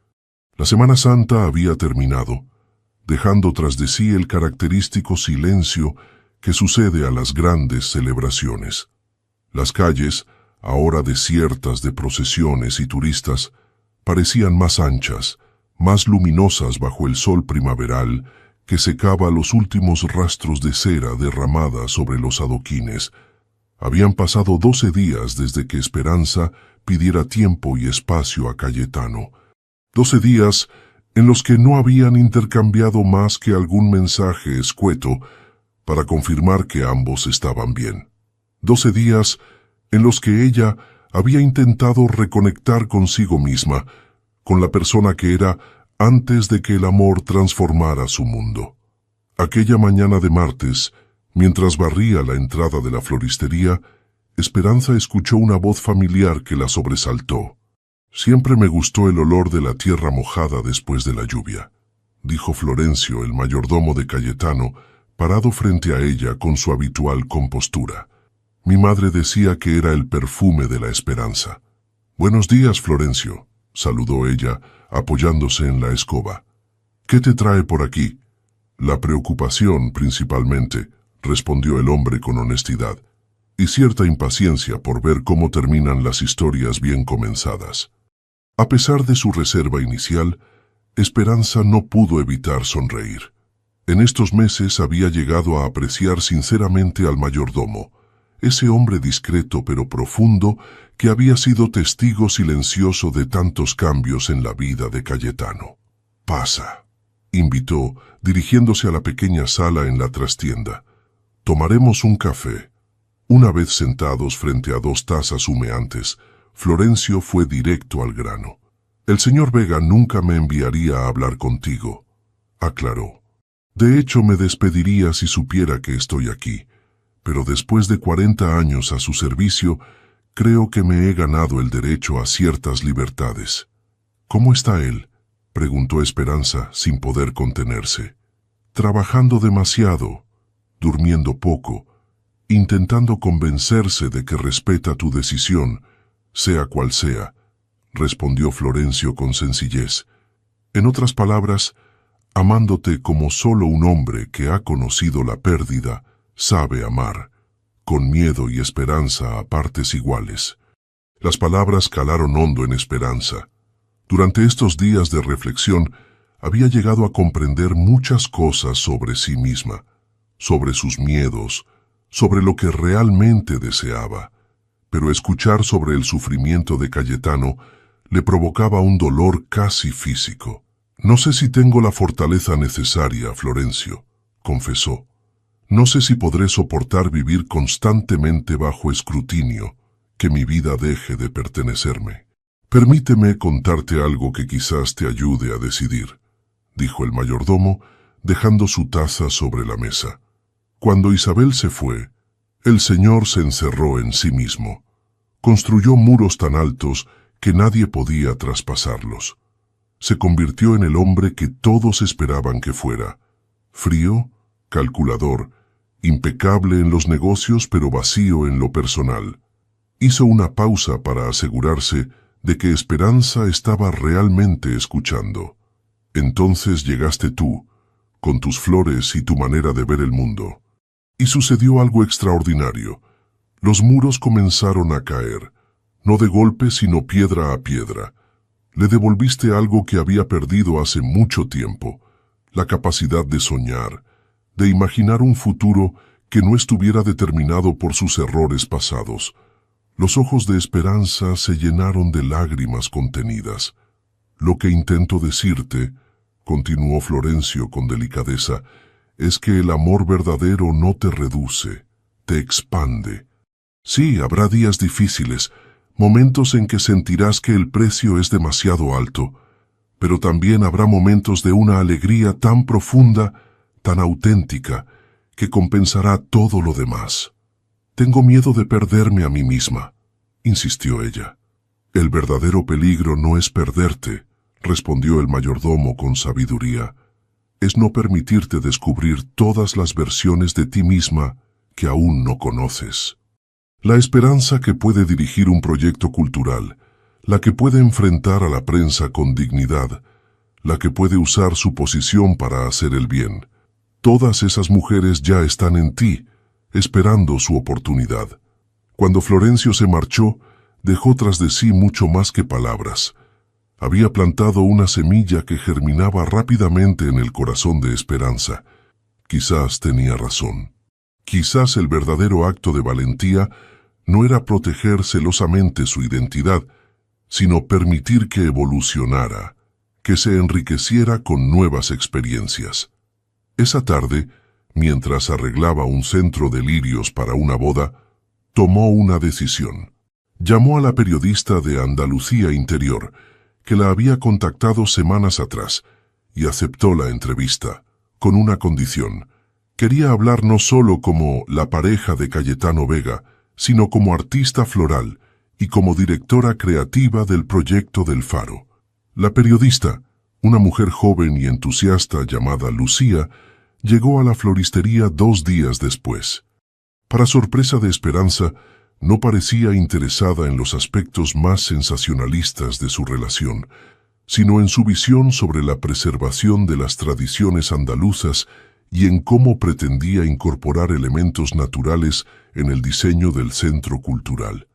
La Semana Santa había terminado, dejando tras de sí el característico silencio que sucede a las grandes celebraciones. Las calles, ahora desiertas de procesiones y turistas, parecían más anchas, más luminosas bajo el sol primaveral que secaba los últimos rastros de cera derramada sobre los adoquines. Habían pasado 12 días desde que Esperanza pidiera tiempo y espacio a Cayetano. 12 días en los que no habían intercambiado más que algún mensaje escueto para confirmar que ambos estaban bien. 12 días en los que ella había intentado reconectar consigo misma, con la persona que era antes de que el amor transformara su mundo. Aquella mañana de martes, mientras barría la entrada de la floristería, Esperanza escuchó una voz familiar que la sobresaltó. «Siempre me gustó el olor de la tierra mojada después de la lluvia», dijo Florencio, el mayordomo de Cayetano, parado frente a ella con su habitual compostura. «Mi madre decía que era el perfume de la esperanza». «Buenos días, Florencio», saludó ella, apoyándose en la escoba. «¿Qué te trae por aquí?» «La preocupación, principalmente», respondió el hombre con honestidad, «y cierta impaciencia por ver cómo terminan las historias bien comenzadas». A pesar de su reserva inicial, Esperanza no pudo evitar sonreír. En estos meses había llegado a apreciar sinceramente al mayordomo, ese hombre discreto pero profundo que había sido testigo silencioso de tantos cambios en la vida de Cayetano. «Pasa», invitó, dirigiéndose a la pequeña sala en la trastienda. «Tomaremos un café». Una vez sentados frente a 2 tazas humeantes, Florencio fue directo al grano. «El señor Vega nunca me enviaría a hablar contigo», aclaró. «De hecho, me despediría si supiera que estoy aquí, pero después de 40 años a su servicio, creo que me he ganado el derecho a ciertas libertades». «¿Cómo está él?», preguntó Esperanza sin poder contenerse. «Trabajando demasiado, durmiendo poco, intentando convencerse de que respeta tu decisión, sea cual sea», respondió Florencio con sencillez. «En otras palabras, amándote como solo un hombre que ha conocido la pérdida sabe amar, con miedo y esperanza a partes iguales». Las palabras calaron hondo en Esperanza. Durante estos días de reflexión, había llegado a comprender muchas cosas sobre sí misma, sobre sus miedos, sobre lo que realmente deseaba. Pero escuchar sobre el sufrimiento de Cayetano le provocaba un dolor casi físico. «No sé si tengo la fortaleza necesaria, Florencio», confesó. «No sé si podré soportar vivir constantemente bajo escrutinio, que mi vida deje de pertenecerme. Permíteme contarte algo que quizás te ayude a decidir, dijo el mayordomo, dejando su taza sobre la mesa. Cuando Isabel se fue, el señor se encerró en sí mismo. Construyó muros tan altos que nadie podía traspasarlos. Se convirtió en el hombre que todos esperaban que fuera. Frío, calculador, impecable en los negocios pero vacío en lo personal. Hizo una pausa para asegurarse de que Esperanza estaba realmente escuchando. Entonces llegaste tú, con tus flores y tu manera de ver el mundo. Y sucedió algo extraordinario. Los muros comenzaron a caer, no de golpe sino piedra a piedra. Le devolviste algo que había perdido hace mucho tiempo, la capacidad de soñar, de imaginar un futuro que no estuviera determinado por sus errores pasados. Los ojos de Esperanza se llenaron de lágrimas contenidas. Lo que intento decirte, continuó Florencio con delicadeza, es que el amor verdadero no te reduce, te expande. Sí, habrá días difíciles, momentos en que sentirás que el precio es demasiado alto, pero también habrá momentos de una alegría tan profunda, tan auténtica, que compensará todo lo demás. Tengo miedo de perderme a mí misma, insistió ella. El verdadero peligro no es perderte, respondió el mayordomo con sabiduría. Es no permitirte descubrir todas las versiones de ti misma que aún no conoces. La esperanza que puede dirigir un proyecto cultural, la que puede enfrentar a la prensa con dignidad, la que puede usar su posición para hacer el bien. Todas esas mujeres ya están en ti, esperando su oportunidad. Cuando Florencio se marchó, dejó tras de sí mucho más que palabras. Había plantado una semilla que germinaba rápidamente en el corazón de Esperanza. Quizás tenía razón. Quizás el verdadero acto de valentía no era proteger celosamente su identidad, sino permitir que evolucionara, que se enriqueciera con nuevas experiencias. Esa tarde, mientras arreglaba un centro de lirios para una boda, tomó una decisión. Llamó a la periodista de Andalucía Interior, que la había contactado semanas atrás, y aceptó la entrevista, con una condición. Quería hablar no solo como la pareja de Cayetano Vega, sino como artista floral y como directora creativa del proyecto del Faro. La periodista, una mujer joven y entusiasta llamada Lucía, llegó a la floristería 2 días después. Para sorpresa de Esperanza, no parecía interesada en los aspectos más sensacionalistas de su relación, sino en su visión sobre la preservación de las tradiciones andaluzas y en cómo pretendía incorporar elementos naturales en el diseño del centro cultural.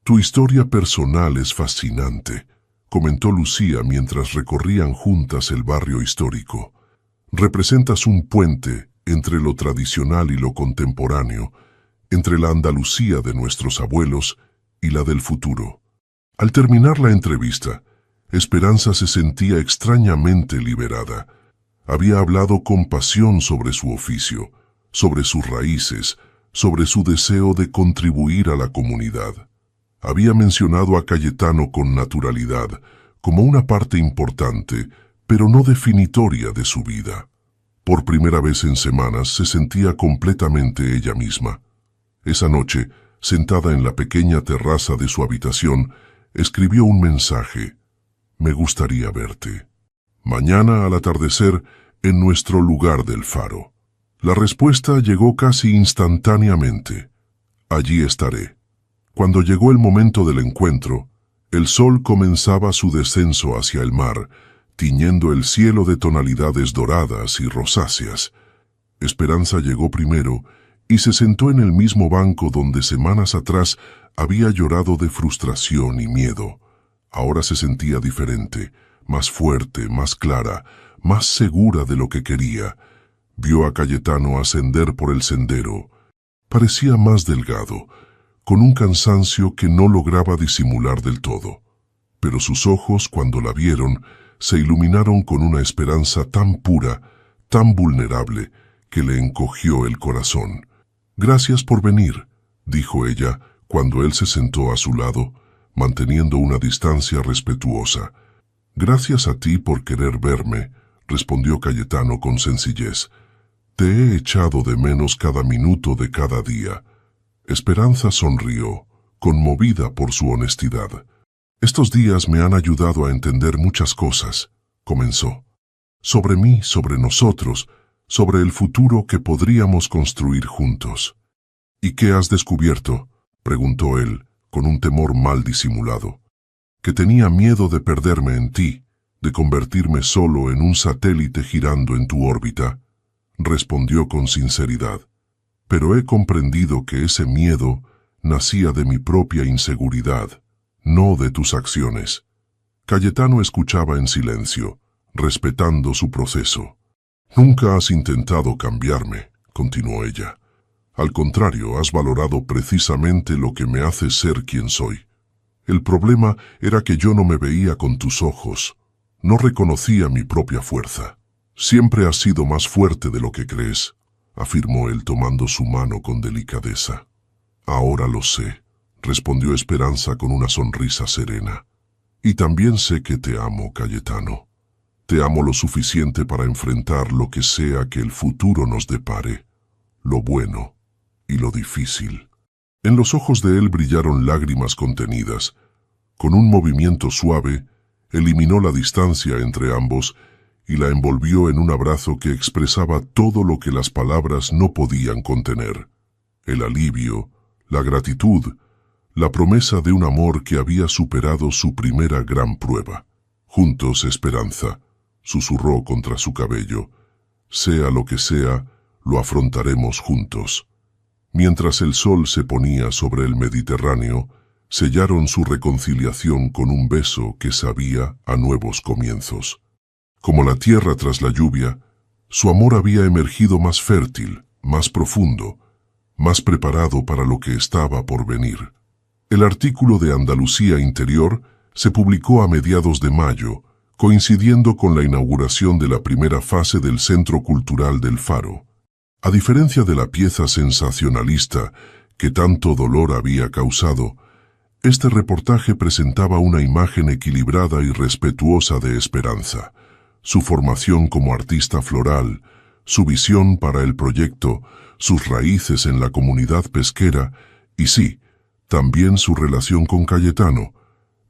Tu historia personal es fascinante, comentó Lucía mientras recorrían juntas el barrio histórico. Representas un puente entre lo tradicional y lo contemporáneo, entre la Andalucía de nuestros abuelos y la del futuro. Al terminar la entrevista, Esperanza se sentía extrañamente liberada. Había hablado con pasión sobre su oficio, sobre sus raíces, sobre su deseo de contribuir a la comunidad. Había mencionado a Cayetano con naturalidad, como una parte importante, pero no definitoria de su vida. Por primera vez en semanas se sentía completamente ella misma. Esa noche, sentada en la pequeña terraza de su habitación, escribió un mensaje. Me gustaría verte. Mañana al atardecer, en nuestro lugar del Faro. La respuesta llegó casi instantáneamente. Allí estaré. Cuando llegó el momento del encuentro, el sol comenzaba su descenso hacia el mar, tiñendo el cielo de tonalidades doradas y rosáceas. Esperanza llegó primero y se sentó en el mismo banco donde semanas atrás había llorado de frustración y miedo. Ahora se sentía diferente, más fuerte, más clara, más segura de lo que quería. Vio a Cayetano ascender por el sendero. Parecía más delgado, con un cansancio que no lograba disimular del todo. Pero sus ojos, cuando la vieron, se iluminaron con una esperanza tan pura, tan vulnerable, que le encogió el corazón. Gracias por venir, dijo ella, cuando él se sentó a su lado. manteniendo una distancia respetuosa. «Gracias a ti por querer verme», respondió Cayetano con sencillez. «Te he echado de menos cada minuto de cada día». Esperanza sonrió, conmovida por su honestidad. «Estos días me han ayudado a entender muchas cosas», comenzó. «Sobre mí, sobre nosotros, sobre el futuro que podríamos construir juntos». «¿Y qué has descubierto?», preguntó él, con un temor mal disimulado. «Que tenía miedo de perderme en ti, de convertirme solo en un satélite girando en tu órbita», respondió con sinceridad. «Pero he comprendido que ese miedo nacía de mi propia inseguridad, no de tus acciones». Cayetano escuchaba en silencio, respetando su proceso. «Nunca has intentado cambiarme», continuó ella. «Al contrario, has valorado precisamente lo que me hace ser quien soy. El problema era que yo no me veía con tus ojos, no reconocía mi propia fuerza. Siempre has sido más fuerte de lo que crees», afirmó él tomando su mano con delicadeza. «Ahora lo sé», respondió Esperanza con una sonrisa serena. «Y también sé que te amo, Cayetano. Te amo lo suficiente para enfrentar lo que sea que el futuro nos depare, lo bueno y lo difícil». En los ojos de él brillaron lágrimas contenidas. Con un movimiento suave, eliminó la distancia entre ambos y la envolvió en un abrazo que expresaba todo lo que las palabras no podían contener: el alivio, la gratitud, la promesa de un amor que había superado su primera gran prueba. «Juntos, Esperanza», susurró contra su cabello. «Sea lo que sea, lo afrontaremos juntos». Mientras el sol se ponía sobre el Mediterráneo, sellaron su reconciliación con un beso que sabía a nuevos comienzos. Como la tierra tras la lluvia, su amor había emergido más fértil, más profundo, más preparado para lo que estaba por venir. El artículo de Andalucía Interior se publicó a mediados de mayo, coincidiendo con la inauguración de la primera fase del Centro Cultural del Faro. A diferencia de la pieza sensacionalista que tanto dolor había causado, este reportaje presentaba una imagen equilibrada y respetuosa de Esperanza, su formación como artista floral, su visión para el proyecto, sus raíces en la comunidad pesquera y sí, también su relación con Cayetano,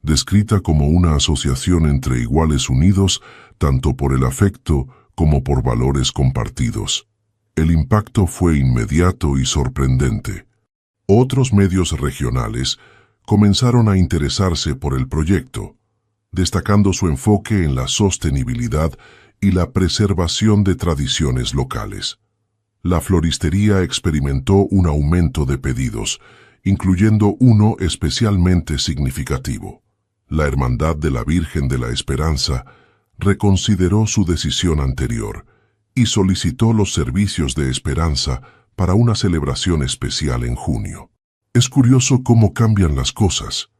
descrita como una asociación entre iguales unidos tanto por el afecto como por valores compartidos. El impacto fue inmediato y sorprendente. Otros medios regionales comenzaron a interesarse por el proyecto, destacando su enfoque en la sostenibilidad y la preservación de tradiciones locales. La floristería experimentó un aumento de pedidos, incluyendo uno especialmente significativo. La Hermandad de la Virgen de la Esperanza reconsideró su decisión anterior y solicitó los servicios de Esperanza para una celebración especial en junio. «Es curioso cómo cambian las cosas»,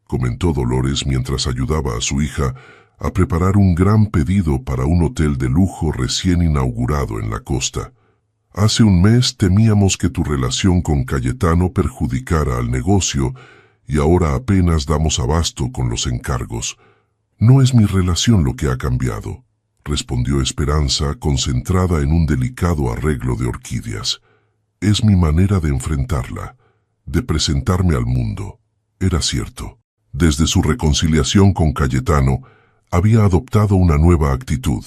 comentó Dolores mientras ayudaba a su hija a preparar un gran pedido para un hotel de lujo recién inaugurado en la costa. «Hace un mes temíamos que tu relación con Cayetano perjudicara al negocio y ahora apenas damos abasto con los encargos. No es mi relación lo que ha cambiado», respondió Esperanza, concentrada en un delicado arreglo de orquídeas. «Es mi manera de enfrentarla, de presentarme al mundo». Era cierto. Desde su reconciliación con Cayetano, había adoptado una nueva actitud.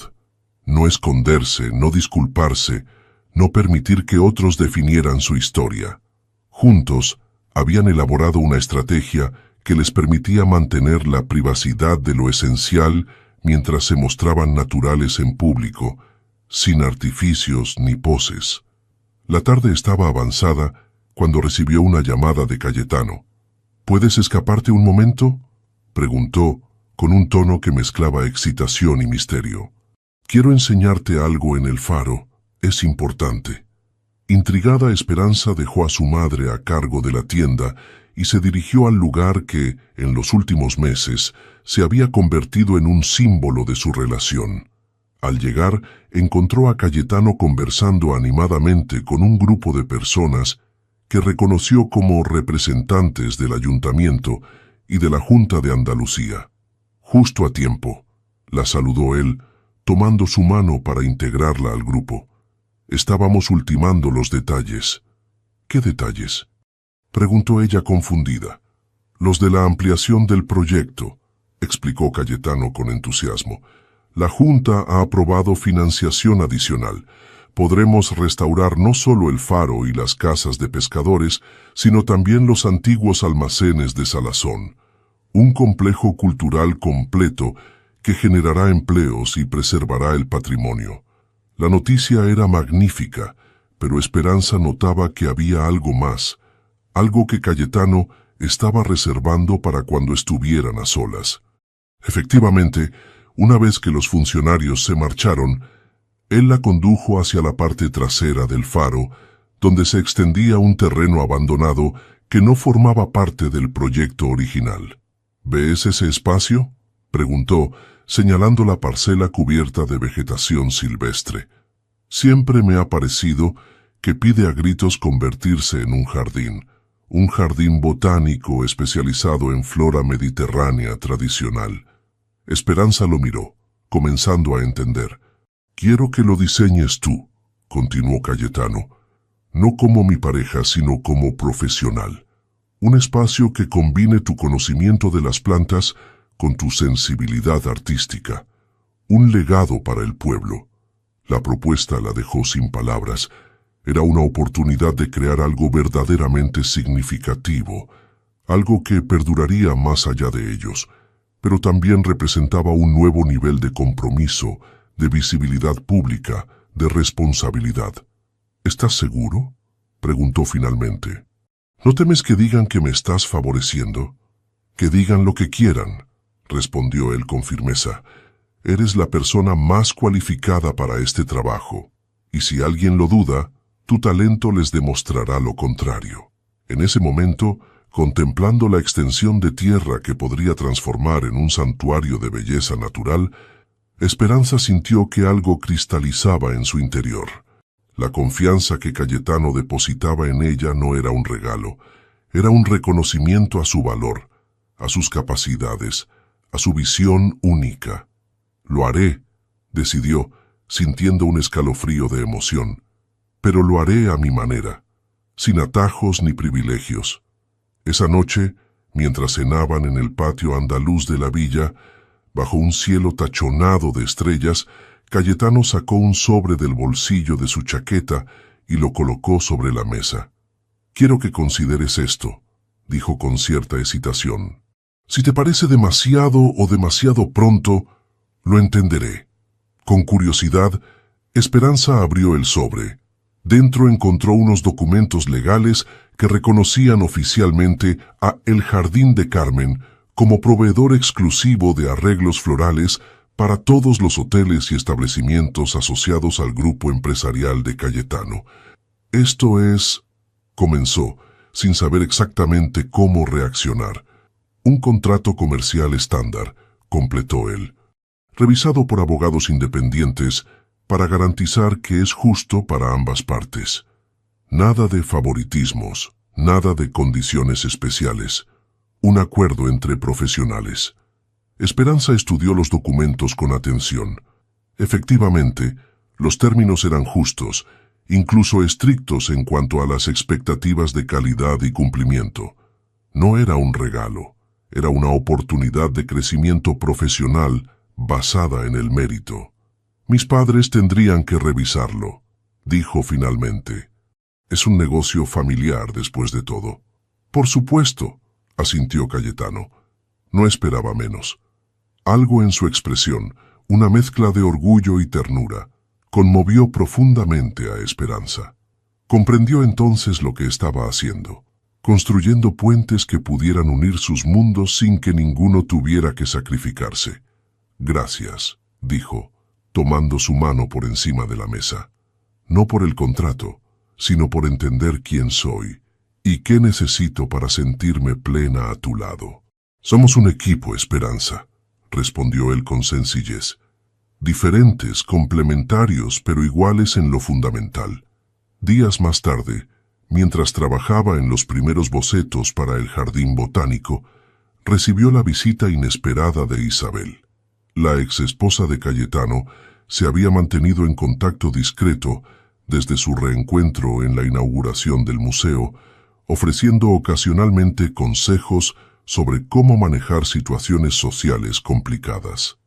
No esconderse, no disculparse, no permitir que otros definieran su historia. Juntos, habían elaborado una estrategia que les permitía mantener la privacidad de lo esencial mientras se mostraban naturales en público, sin artificios ni poses. La tarde estaba avanzada cuando recibió una llamada de Cayetano. «¿Puedes escaparte un momento?», preguntó, con un tono que mezclaba excitación y misterio. «Quiero enseñarte algo en el Faro, es importante». Intrigada, Esperanza dejó a su madre a cargo de la tienda y se dirigió al lugar que, en los últimos meses, se había convertido en un símbolo de su relación. Al llegar, encontró a Cayetano conversando animadamente con un grupo de personas que reconoció como representantes del ayuntamiento y de la Junta de Andalucía. Justo a tiempo, la saludó él, tomando su mano para integrarla al grupo. Estábamos ultimando los detalles. ¿Qué detalles?, preguntó ella confundida. Los de la ampliación del proyecto, explicó Cayetano con entusiasmo. La Junta ha aprobado financiación adicional. Podremos restaurar no solo el faro y las casas de pescadores, sino también los antiguos almacenes de Salazón. Un complejo cultural completo que generará empleos y preservará el patrimonio. La noticia era magnífica, pero Esperanza notaba que había algo más, algo que Cayetano estaba reservando para cuando estuvieran a solas. Efectivamente, una vez que los funcionarios se marcharon, él la condujo hacia la parte trasera del faro, donde se extendía un terreno abandonado que no formaba parte del proyecto original. ¿Ves ese espacio?, preguntó, señalando la parcela cubierta de vegetación silvestre. Siempre me ha parecido que pide a gritos convertirse en un jardín botánico especializado en flora mediterránea tradicional. Esperanza lo miró, comenzando a entender. Quiero que lo diseñes tú, continuó Cayetano, no como mi pareja, sino como profesional. Un espacio que combine tu conocimiento de las plantas con tu sensibilidad artística. Un legado para el pueblo. La propuesta la dejó sin palabras. Era una oportunidad de crear algo verdaderamente significativo, algo que perduraría más allá de ellos, pero también representaba un nuevo nivel de compromiso, de visibilidad pública, de responsabilidad. ¿Estás seguro?, preguntó finalmente. ¿No temes que digan que me estás favoreciendo? Que digan lo que quieran, respondió él con firmeza. Eres la persona más cualificada para este trabajo, y si alguien lo duda, tu talento les demostrará lo contrario. En ese momento, contemplando la extensión de tierra que podría transformar en un santuario de belleza natural, Esperanza sintió que algo cristalizaba en su interior. La confianza que Cayetano depositaba en ella no era un regalo, era un reconocimiento a su valor, a sus capacidades, a su visión única. Lo haré, decidió, sintiendo un escalofrío de emoción, pero lo haré a mi manera, sin atajos ni privilegios. Esa noche, mientras cenaban en el patio andaluz de la villa, bajo un cielo tachonado de estrellas, Cayetano sacó un sobre del bolsillo de su chaqueta y lo colocó sobre la mesa. «Quiero que consideres esto», dijo con cierta hesitación. «Si te parece demasiado o demasiado pronto, lo entenderé». Con curiosidad, Esperanza abrió el sobre. Dentro encontró unos documentos legales que reconocían oficialmente a El Jardín de Carmen como proveedor exclusivo de arreglos florales para todos los hoteles y establecimientos asociados al grupo empresarial de Cayetano. «Esto es», comenzó, sin saber exactamente cómo reaccionar. «Un contrato comercial estándar», completó él, revisado por abogados independientes para garantizar que es justo para ambas partes. Nada de favoritismos, nada de condiciones especiales. Un acuerdo entre profesionales. Esperanza estudió los documentos con atención. Efectivamente, los términos eran justos, incluso estrictos en cuanto a las expectativas de calidad y cumplimiento. No era un regalo, era una oportunidad de crecimiento profesional basada en el mérito. «Mis padres tendrían que revisarlo», dijo finalmente. «Es un negocio familiar después de todo». «Por supuesto», asintió Cayetano. No esperaba menos. Algo en su expresión, una mezcla de orgullo y ternura, conmovió profundamente a Esperanza. Comprendió entonces lo que estaba haciendo, construyendo puentes que pudieran unir sus mundos sin que ninguno tuviera que sacrificarse. «Gracias», dijo, tomando su mano por encima de la mesa. «No por el contrato, sino por entender quién soy y qué necesito para sentirme plena a tu lado». «Somos un equipo, Esperanza», respondió él con sencillez. «Diferentes, complementarios, pero iguales en lo fundamental». Días más tarde, mientras trabajaba en los primeros bocetos para el jardín botánico, recibió la visita inesperada de Isabel. La exesposa de Cayetano se había mantenido en contacto discreto desde su reencuentro en la inauguración del museo, ofreciendo ocasionalmente consejos sobre cómo manejar situaciones sociales complicadas.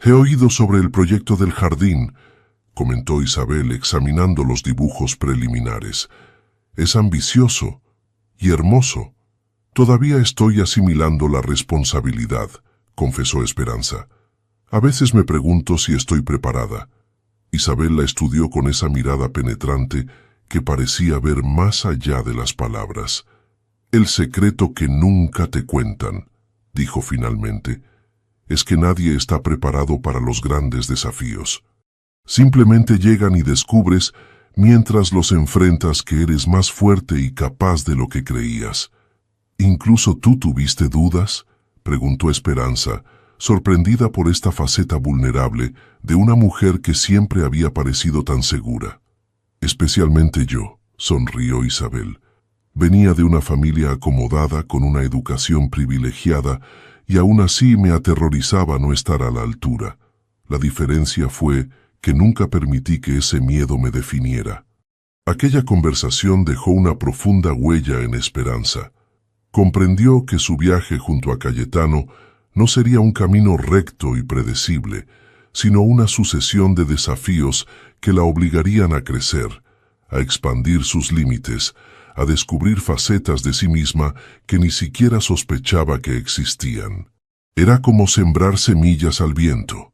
«He oído sobre el proyecto del jardín», comentó Isabel examinando los dibujos preliminares. «Es ambicioso y hermoso. Todavía estoy asimilando la responsabilidad», confesó Esperanza. «A veces me pregunto si estoy preparada». Isabel la estudió con esa mirada penetrante que parecía ver más allá de las palabras. «El secreto que nunca te cuentan», dijo finalmente, «es que nadie está preparado para los grandes desafíos. Simplemente llegan y descubres, mientras los enfrentas, que eres más fuerte y capaz de lo que creías». «¿Incluso tú tuviste dudas?», preguntó Esperanza, sorprendida por esta faceta vulnerable de una mujer que siempre había parecido tan segura. «Especialmente yo», sonrió Isabel. «Venía de una familia acomodada con una educación privilegiada y aún así me aterrorizaba no estar a la altura. La diferencia fue que nunca permití que ese miedo me definiera». Aquella conversación dejó una profunda huella en Esperanza. Comprendió que su viaje junto a Cayetano no sería un camino recto y predecible, sino una sucesión de desafíos que la obligarían a crecer, a expandir sus límites, a descubrir facetas de sí misma que ni siquiera sospechaba que existían. Era como sembrar semillas al viento.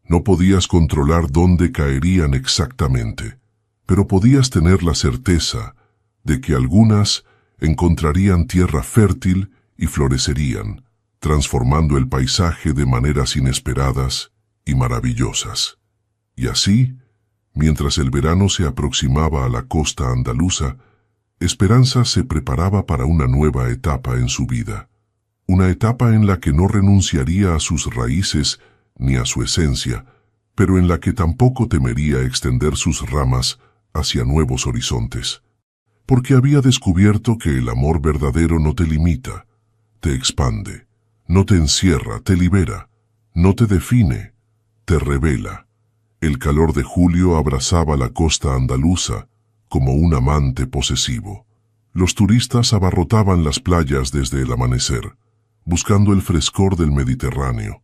No podías controlar dónde caerían exactamente, pero podías tener la certeza de que algunas encontrarían tierra fértil y florecerían, transformando el paisaje de maneras inesperadas y maravillosas. Y así, mientras el verano se aproximaba a la costa andaluza, Esperanza se preparaba para una nueva etapa en su vida, una etapa en la que no renunciaría a sus raíces ni a su esencia, pero en la que tampoco temería extender sus ramas hacia nuevos horizontes. Porque había descubierto que el amor verdadero no te limita, te expande, no te encierra, te libera, no te define, te revela. El calor de julio abrazaba la costa andaluza como un amante posesivo. Los turistas abarrotaban las playas desde el amanecer, buscando el frescor del Mediterráneo,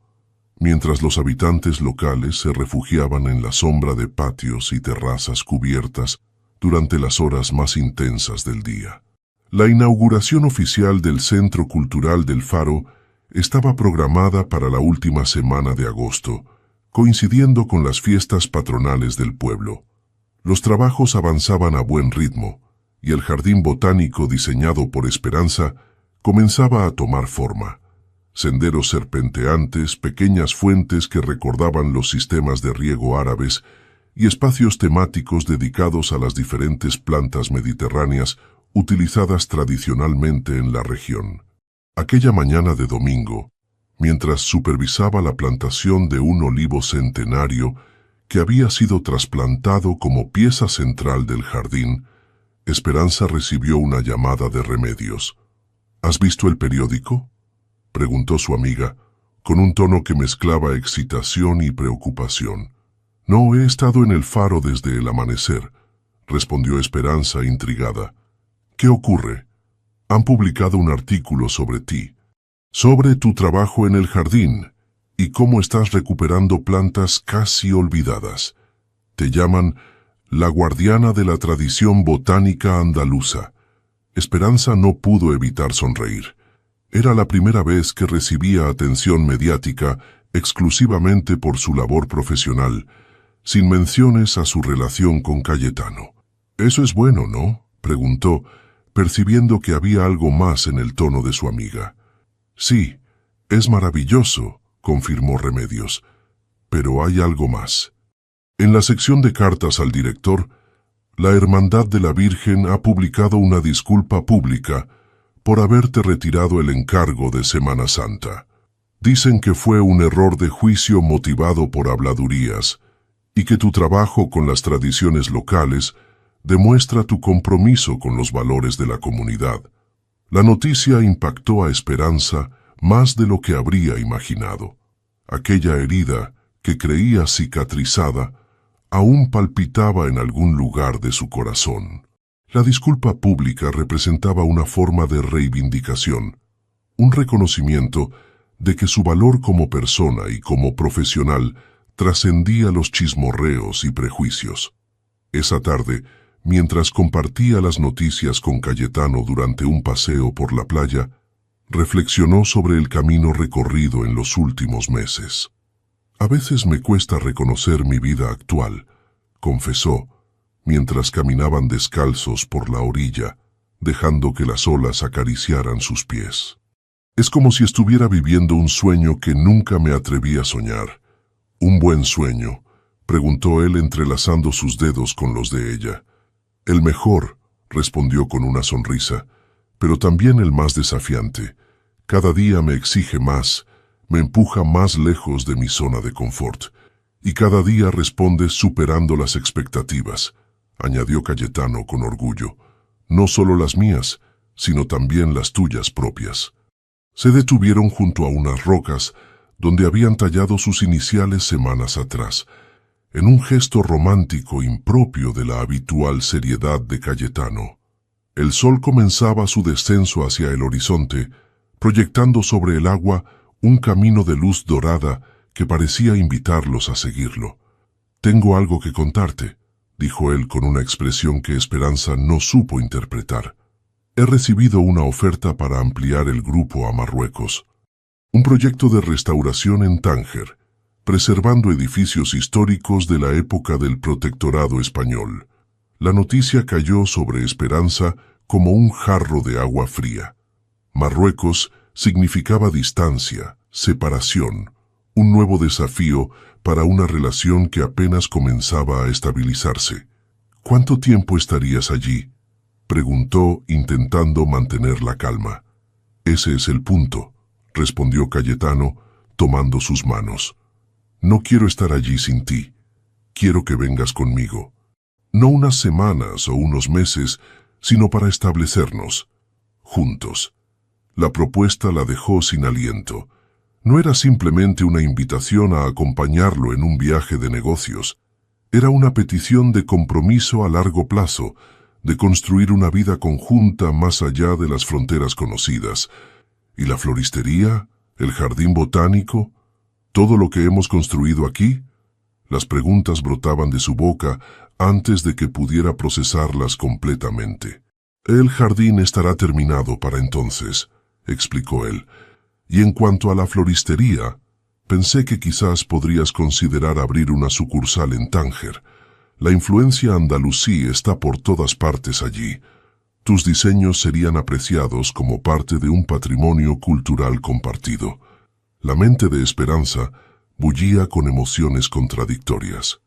mientras los habitantes locales se refugiaban en la sombra de patios y terrazas cubiertas durante las horas más intensas del día. La inauguración oficial del Centro Cultural del Faro estaba programada para la última semana de agosto, coincidiendo con las fiestas patronales del pueblo. Los trabajos avanzaban a buen ritmo, y el jardín botánico diseñado por Esperanza comenzaba a tomar forma. Senderos serpenteantes, pequeñas fuentes que recordaban los sistemas de riego árabes y espacios temáticos dedicados a las diferentes plantas mediterráneas utilizadas tradicionalmente en la región. Aquella mañana de domingo, mientras supervisaba la plantación de un olivo centenario que había sido trasplantado como pieza central del jardín, Esperanza recibió una llamada de Remedios. «¿Has visto el periódico?», preguntó su amiga, con un tono que mezclaba excitación y preocupación. «No, he estado en el Faro desde el amanecer», respondió Esperanza intrigada. «¿Qué ocurre?». «Han publicado un artículo sobre ti, sobre tu trabajo en el jardín y cómo estás recuperando plantas casi olvidadas. Te llaman la guardiana de la tradición botánica andaluza». Esperanza no pudo evitar sonreír. Era la primera vez que recibía atención mediática exclusivamente por su labor profesional, sin menciones a su relación con Cayetano. «Eso es bueno, ¿no?», preguntó, percibiendo que había algo más en el tono de su amiga. «Sí, es maravilloso», confirmó Remedios, «pero hay algo más». En la sección de cartas al director, la Hermandad de la Virgen ha publicado una disculpa pública por haberte retirado el encargo de Semana Santa. Dicen que fue un error de juicio motivado por habladurías y que tu trabajo con las tradiciones locales demuestra tu compromiso con los valores de la comunidad. La noticia impactó a Esperanza más de lo que habría imaginado. Aquella herida, que creía cicatrizada, aún palpitaba en algún lugar de su corazón. La disculpa pública representaba una forma de reivindicación, un reconocimiento de que su valor como persona y como profesional trascendía los chismorreos y prejuicios. Esa tarde, mientras compartía las noticias con Cayetano durante un paseo por la playa, reflexionó sobre el camino recorrido en los últimos meses. A veces me cuesta reconocer mi vida actual, confesó, mientras caminaban descalzos por la orilla, dejando que las olas acariciaran sus pies. Es como si estuviera viviendo un sueño que nunca me atreví a soñar. ¿Un buen sueño?, preguntó él entrelazando sus dedos con los de ella. El mejor, respondió con una sonrisa, pero también el más desafiante. Cada día me exige más, me empuja más lejos de mi zona de confort, y cada día responde superando las expectativas, añadió Cayetano con orgullo, no solo las mías, sino también las tuyas propias. Se detuvieron junto a unas rocas donde habían tallado sus iniciales semanas atrás, en un gesto romántico impropio de la habitual seriedad de Cayetano. El sol comenzaba su descenso hacia el horizonte, proyectando sobre el agua un camino de luz dorada que parecía invitarlos a seguirlo. «Tengo algo que contarte», dijo él con una expresión que Esperanza no supo interpretar. «He recibido una oferta para ampliar el grupo a Marruecos. Un proyecto de restauración en Tánger, preservando edificios históricos de la época del protectorado español». La noticia cayó sobre Esperanza como un jarro de agua fría. Marruecos significaba distancia, separación, un nuevo desafío para una relación que apenas comenzaba a estabilizarse. «¿Cuánto tiempo estarías allí?», preguntó, intentando mantener la calma. «Ese es el punto», respondió Cayetano, tomando sus manos. «No quiero estar allí sin ti. Quiero que vengas conmigo. No unas semanas o unos meses, sino para establecernos juntos». La propuesta la dejó sin aliento. No era simplemente una invitación a acompañarlo en un viaje de negocios. Era una petición de compromiso a largo plazo, de construir una vida conjunta más allá de las fronteras conocidas. ¿Y la floristería? ¿El jardín botánico? ¿Todo lo que hemos construido aquí? Las preguntas brotaban de su boca antes de que pudiera procesarlas completamente. «El jardín estará terminado para entonces», explicó él. «Y en cuanto a la floristería, pensé que quizás podrías considerar abrir una sucursal en Tánger. La influencia andalusí está por todas partes allí. Tus diseños serían apreciados como parte de un patrimonio cultural compartido». La mente de Esperanza bullía con emociones contradictorias.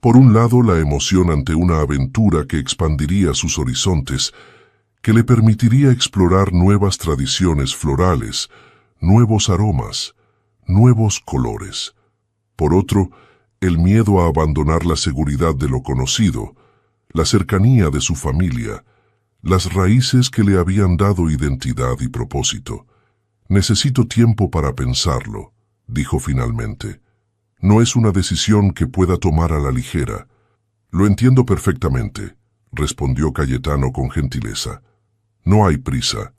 Por un lado, la emoción ante una aventura que expandiría sus horizontes, que le permitiría explorar nuevas tradiciones florales, nuevos aromas, nuevos colores. Por otro, el miedo a abandonar la seguridad de lo conocido, la cercanía de su familia, las raíces que le habían dado identidad y propósito. «Necesito tiempo para pensarlo», dijo finalmente. «No es una decisión que pueda tomar a la ligera». «Lo entiendo perfectamente», respondió Cayetano con gentileza. «No hay prisa.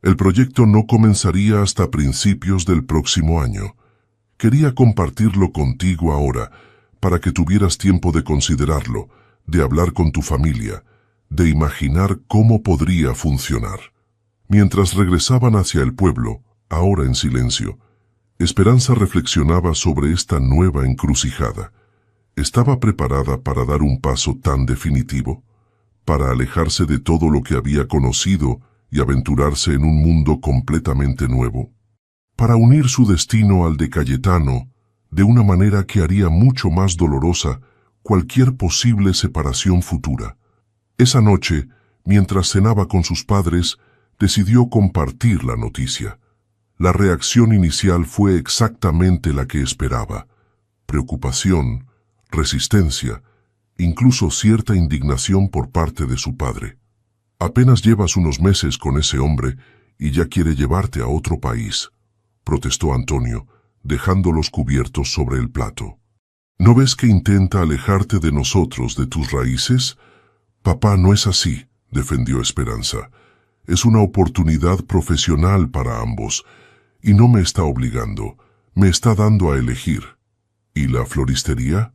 El proyecto no comenzaría hasta principios del próximo año. Quería compartirlo contigo ahora, para que tuvieras tiempo de considerarlo, de hablar con tu familia, de imaginar cómo podría funcionar». Mientras regresaban hacia el pueblo, ahora en silencio, Esperanza reflexionaba sobre esta nueva encrucijada. ¿Estaba preparada para dar un paso tan definitivo? ¿Para alejarse de todo lo que había conocido y aventurarse en un mundo completamente nuevo? ¿Para unir su destino al de Cayetano de una manera que haría mucho más dolorosa cualquier posible separación futura? Esa noche, mientras cenaba con sus padres, decidió compartir la noticia. La reacción inicial fue exactamente la que esperaba: preocupación, resistencia, incluso cierta indignación por parte de su padre. «Apenas llevas unos meses con ese hombre y ya quiere llevarte a otro país», protestó Antonio, dejando los cubiertos sobre el plato. ¿No ves que intenta alejarte de nosotros, de tus raíces? Papá, no es así, defendió Esperanza. Es una oportunidad profesional para ambos, y no me está obligando, me está dando a elegir. ¿Y la floristería?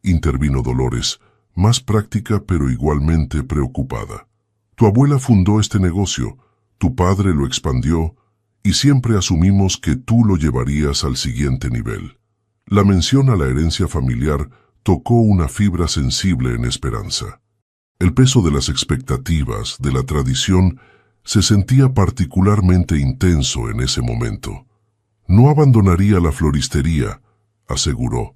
Intervino Dolores, más práctica pero igualmente preocupada. Tu abuela fundó este negocio, tu padre lo expandió, y siempre asumimos que tú lo llevarías al siguiente nivel. La mención a la herencia familiar tocó una fibra sensible en Esperanza. El peso de las expectativas, de la tradición, se sentía particularmente intenso en ese momento. No abandonaría la floristería, aseguró.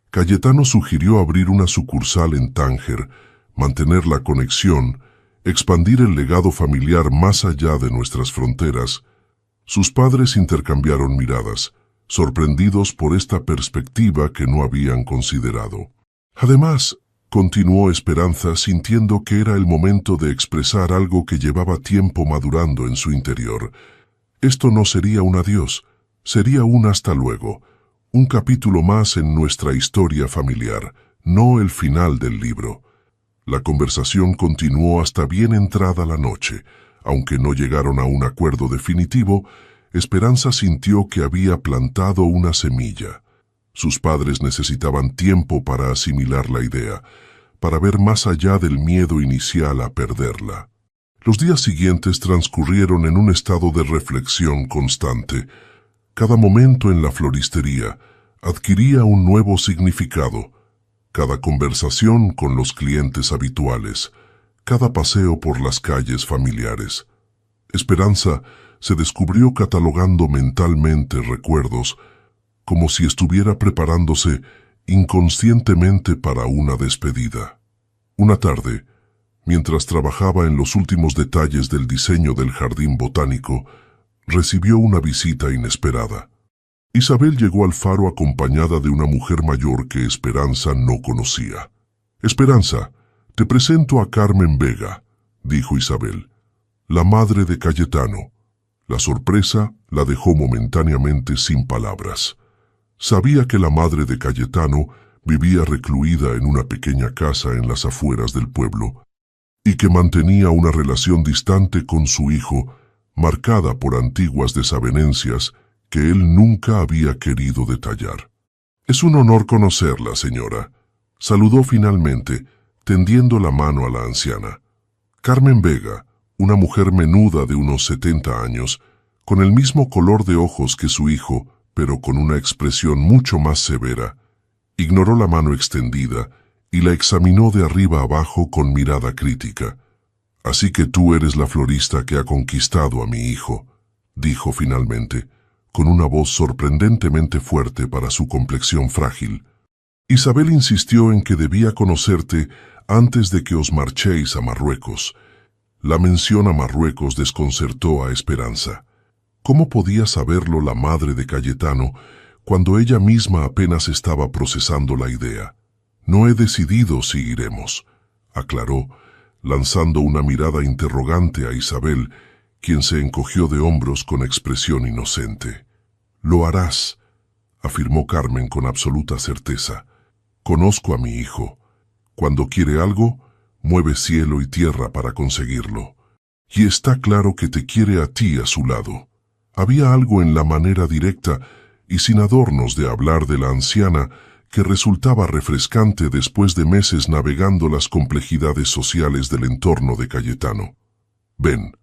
Cayetano sugirió abrir una sucursal en Tánger, mantener la conexión, expandir el legado familiar más allá de nuestras fronteras. Sus padres intercambiaron miradas, sorprendidos por esta perspectiva que no habían considerado. Además, continuó Esperanza sintiendo que era el momento de expresar algo que llevaba tiempo madurando en su interior. Esto no sería un adiós, sería un hasta luego, un capítulo más en nuestra historia familiar, no el final del libro. La conversación continuó hasta bien entrada la noche. Aunque no llegaron a un acuerdo definitivo, Esperanza sintió que había plantado una semilla. Sus padres necesitaban tiempo para asimilar la idea, para ver más allá del miedo inicial a perderla. Los días siguientes transcurrieron en un estado de reflexión constante. Cada momento en la floristería adquiría un nuevo significado. Cada conversación con los clientes habituales, cada paseo por las calles familiares. Esperanza se descubrió catalogando mentalmente recuerdos, como si estuviera preparándose inconscientemente para una despedida. Una tarde, mientras trabajaba en los últimos detalles del diseño del jardín botánico, recibió una visita inesperada. Isabel llegó al faro acompañada de una mujer mayor que Esperanza no conocía. «Esperanza, te presento a Carmen Vega», dijo Isabel, «la madre de Cayetano». La sorpresa la dejó momentáneamente sin palabras. Sabía que la madre de Cayetano vivía recluida en una pequeña casa en las afueras del pueblo y que mantenía una relación distante con su hijo, marcada por antiguas desavenencias que él nunca había querido detallar. «Es un honor conocerla, señora», saludó finalmente, tendiendo la mano a la anciana. Carmen Vega, una mujer menuda de unos 70 años, con el mismo color de ojos que su hijo, pero con una expresión mucho más severa, ignoró la mano extendida y la examinó de arriba abajo con mirada crítica. «Así que tú eres la florista que ha conquistado a mi hijo», dijo finalmente, con una voz sorprendentemente fuerte para su complexión frágil. Isabel insistió en que debía conocerte antes de que os marchéis a Marruecos. La mención a Marruecos desconcertó a Esperanza. ¿Cómo podía saberlo la madre de Cayetano cuando ella misma apenas estaba procesando la idea? «No he decidido si iremos», aclaró, lanzando una mirada interrogante a Isabel, quien se encogió de hombros con expresión inocente. «Lo harás», afirmó Carmen con absoluta certeza. «Conozco a mi hijo. Cuando quiere algo, mueve cielo y tierra para conseguirlo. Y está claro que te quiere a ti a su lado». Había algo en la manera directa y sin adornos de hablar de la anciana que resultaba refrescante después de meses navegando las complejidades sociales del entorno de Cayetano. «Ven,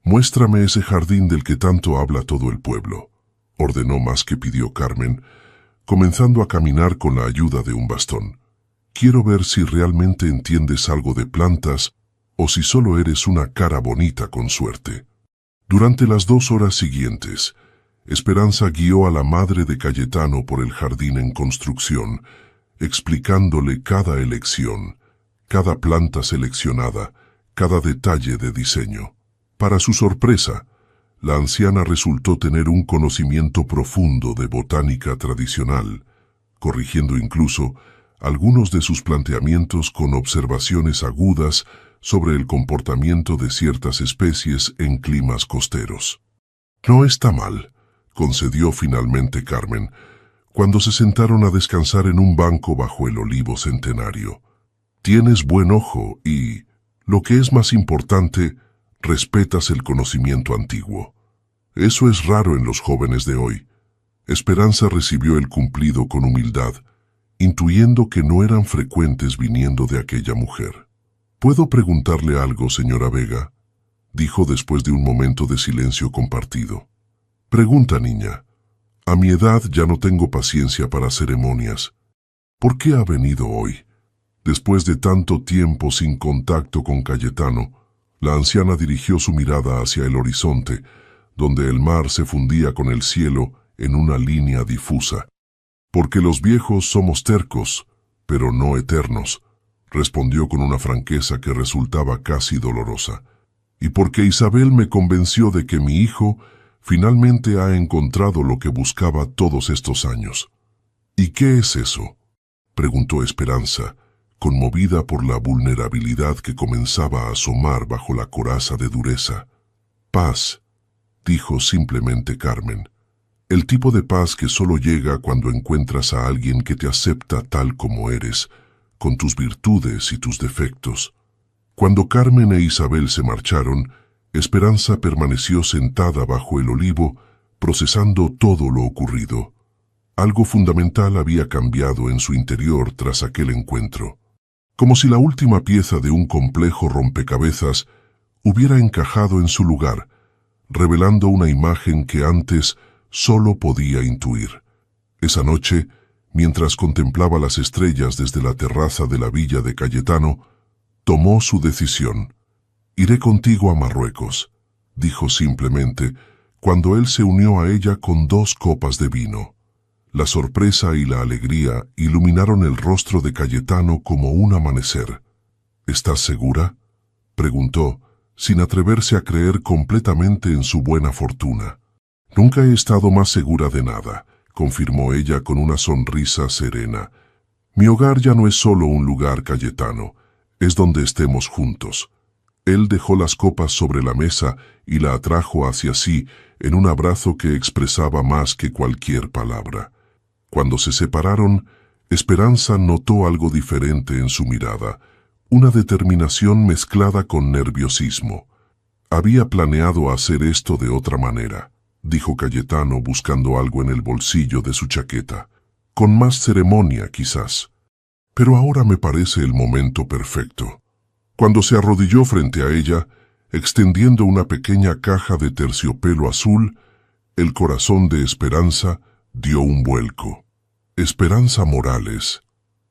muéstrame ese jardín del que tanto habla todo el pueblo», ordenó más que pidió Carmen, comenzando a caminar con la ayuda de un bastón. «Quiero ver si realmente entiendes algo de plantas o si solo eres una cara bonita con suerte». Durante las 2 horas siguientes, Esperanza guió a la madre de Cayetano por el jardín en construcción, explicándole cada elección, cada planta seleccionada, cada detalle de diseño. Para su sorpresa, la anciana resultó tener un conocimiento profundo de botánica tradicional, corrigiendo incluso algunos de sus planteamientos con observaciones agudas sobre el comportamiento de ciertas especies en climas costeros. «No está mal», concedió finalmente Carmen, cuando se sentaron a descansar en un banco bajo el olivo centenario. Tienes buen ojo y, lo que es más importante, respetas el conocimiento antiguo. Eso es raro en los jóvenes de hoy. Esperanza recibió el cumplido con humildad, intuyendo que no eran frecuentes viniendo de aquella mujer. «¿Puedo preguntarle algo, señora Vega?», dijo después de un momento de silencio compartido. «Pregunta, niña. A mi edad ya no tengo paciencia para ceremonias. ¿Por qué ha venido hoy?» Después de tanto tiempo sin contacto con Cayetano, la anciana dirigió su mirada hacia el horizonte, donde el mar se fundía con el cielo en una línea difusa. «Porque los viejos somos tercos, pero no eternos», respondió con una franqueza que resultaba casi dolorosa. «Y porque Isabel me convenció de que mi hijo finalmente ha encontrado lo que buscaba todos estos años». «¿Y qué es eso?», preguntó Esperanza, conmovida por la vulnerabilidad que comenzaba a asomar bajo la coraza de dureza. «Paz», dijo simplemente Carmen. «El tipo de paz que solo llega cuando encuentras a alguien que te acepta tal como eres, con tus virtudes y tus defectos». Cuando Carmen e Isabel se marcharon, Esperanza permaneció sentada bajo el olivo, procesando todo lo ocurrido. Algo fundamental había cambiado en su interior tras aquel encuentro. Como si la última pieza de un complejo rompecabezas hubiera encajado en su lugar, revelando una imagen que antes solo podía intuir. Esa noche, mientras contemplaba las estrellas desde la terraza de la villa de Cayetano, tomó su decisión. «Iré contigo a Marruecos», dijo simplemente, cuando él se unió a ella con 2 copas de vino. La sorpresa y la alegría iluminaron el rostro de Cayetano como un amanecer. «¿Estás segura?», preguntó, sin atreverse a creer completamente en su buena fortuna. «Nunca he estado más segura de nada», confirmó ella con una sonrisa serena. «Mi hogar ya no es solo un lugar, Cayetano, es donde estemos juntos». Él dejó las copas sobre la mesa y la atrajo hacia sí en un abrazo que expresaba más que cualquier palabra. Cuando se separaron, Esperanza notó algo diferente en su mirada, una determinación mezclada con nerviosismo. «Había planeado hacer esto de otra manera», dijo Cayetano buscando algo en el bolsillo de su chaqueta. «Con más ceremonia, quizás. Pero ahora me parece el momento perfecto». Cuando se arrodilló frente a ella, extendiendo una pequeña caja de terciopelo azul, el corazón de Esperanza dio un vuelco. «Esperanza Morales»,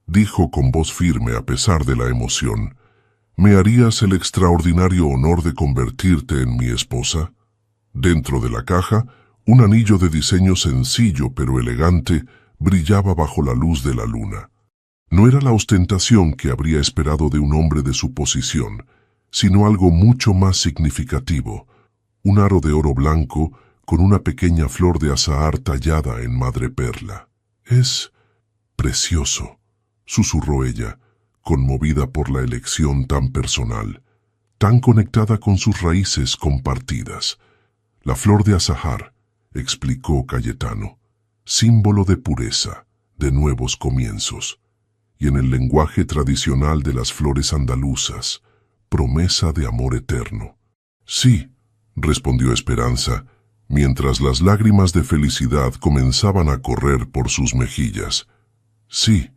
dijo con voz firme a pesar de la emoción, «¿me harías el extraordinario honor de convertirte en mi esposa?» Dentro de la caja, un anillo de diseño sencillo pero elegante brillaba bajo la luz de la luna. No era la ostentación que habría esperado de un hombre de su posición, sino algo mucho más significativo, un aro de oro blanco con una pequeña flor de azahar tallada en madreperla. «Es precioso», susurró ella, conmovida por la elección tan personal, tan conectada con sus raíces compartidas. «La flor de azahar», explicó Cayetano, «símbolo de pureza, de nuevos comienzos. Y en el lenguaje tradicional de las flores andaluzas, promesa de amor eterno». «Sí», respondió Esperanza, mientras las lágrimas de felicidad comenzaban a correr por sus mejillas. «Sí,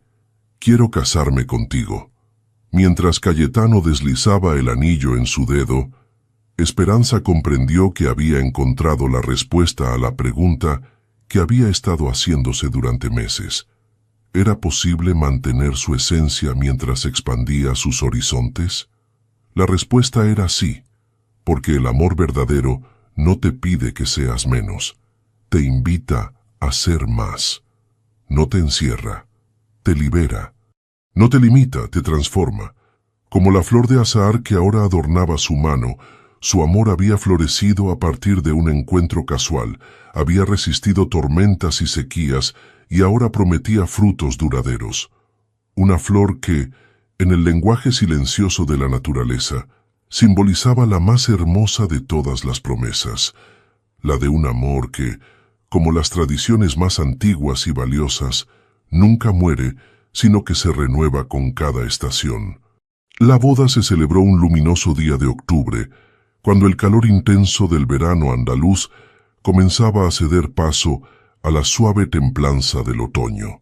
quiero casarme contigo». Mientras Cayetano deslizaba el anillo en su dedo, Esperanza comprendió que había encontrado la respuesta a la pregunta que había estado haciéndose durante meses. ¿Era posible mantener su esencia mientras expandía sus horizontes? La respuesta era sí, porque el amor verdadero no te pide que seas menos, te invita a ser más. No te encierra, te libera. No te limita, te transforma. Como la flor de azahar que ahora adornaba su mano, su amor había florecido a partir de un encuentro casual, había resistido tormentas y sequías y ahora prometía frutos duraderos. Una flor que, en el lenguaje silencioso de la naturaleza, simbolizaba la más hermosa de todas las promesas, la de un amor que, como las tradiciones más antiguas y valiosas, nunca muere, sino que se renueva con cada estación. La boda se celebró un luminoso día de octubre, cuando el calor intenso del verano andaluz comenzaba a ceder paso a la suave templanza del otoño.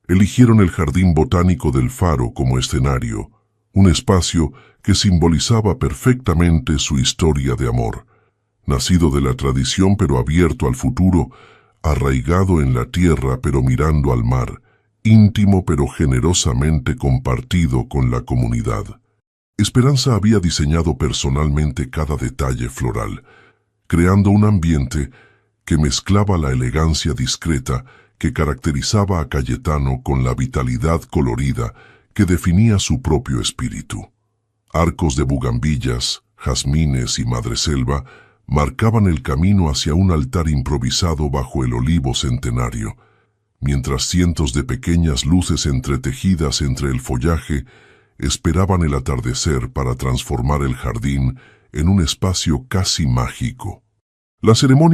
Eligieron el jardín botánico del Faro como escenario, un espacio que simbolizaba perfectamente su historia de amor, nacido de la tradición pero abierto al futuro, arraigado en la tierra pero mirando al mar, íntimo pero generosamente compartido con la comunidad. Esperanza había diseñado personalmente cada detalle floral, creando un ambiente que mezclaba la elegancia discreta que caracterizaba a Cayetano con la vitalidad colorida que definía su propio espíritu. Arcos de bugambillas, jazmines y madreselva marcaban el camino hacia un altar improvisado bajo el olivo centenario, mientras cientos de pequeñas luces entretejidas entre el follaje esperaban el atardecer para transformar el jardín en un espacio casi mágico. La ceremonia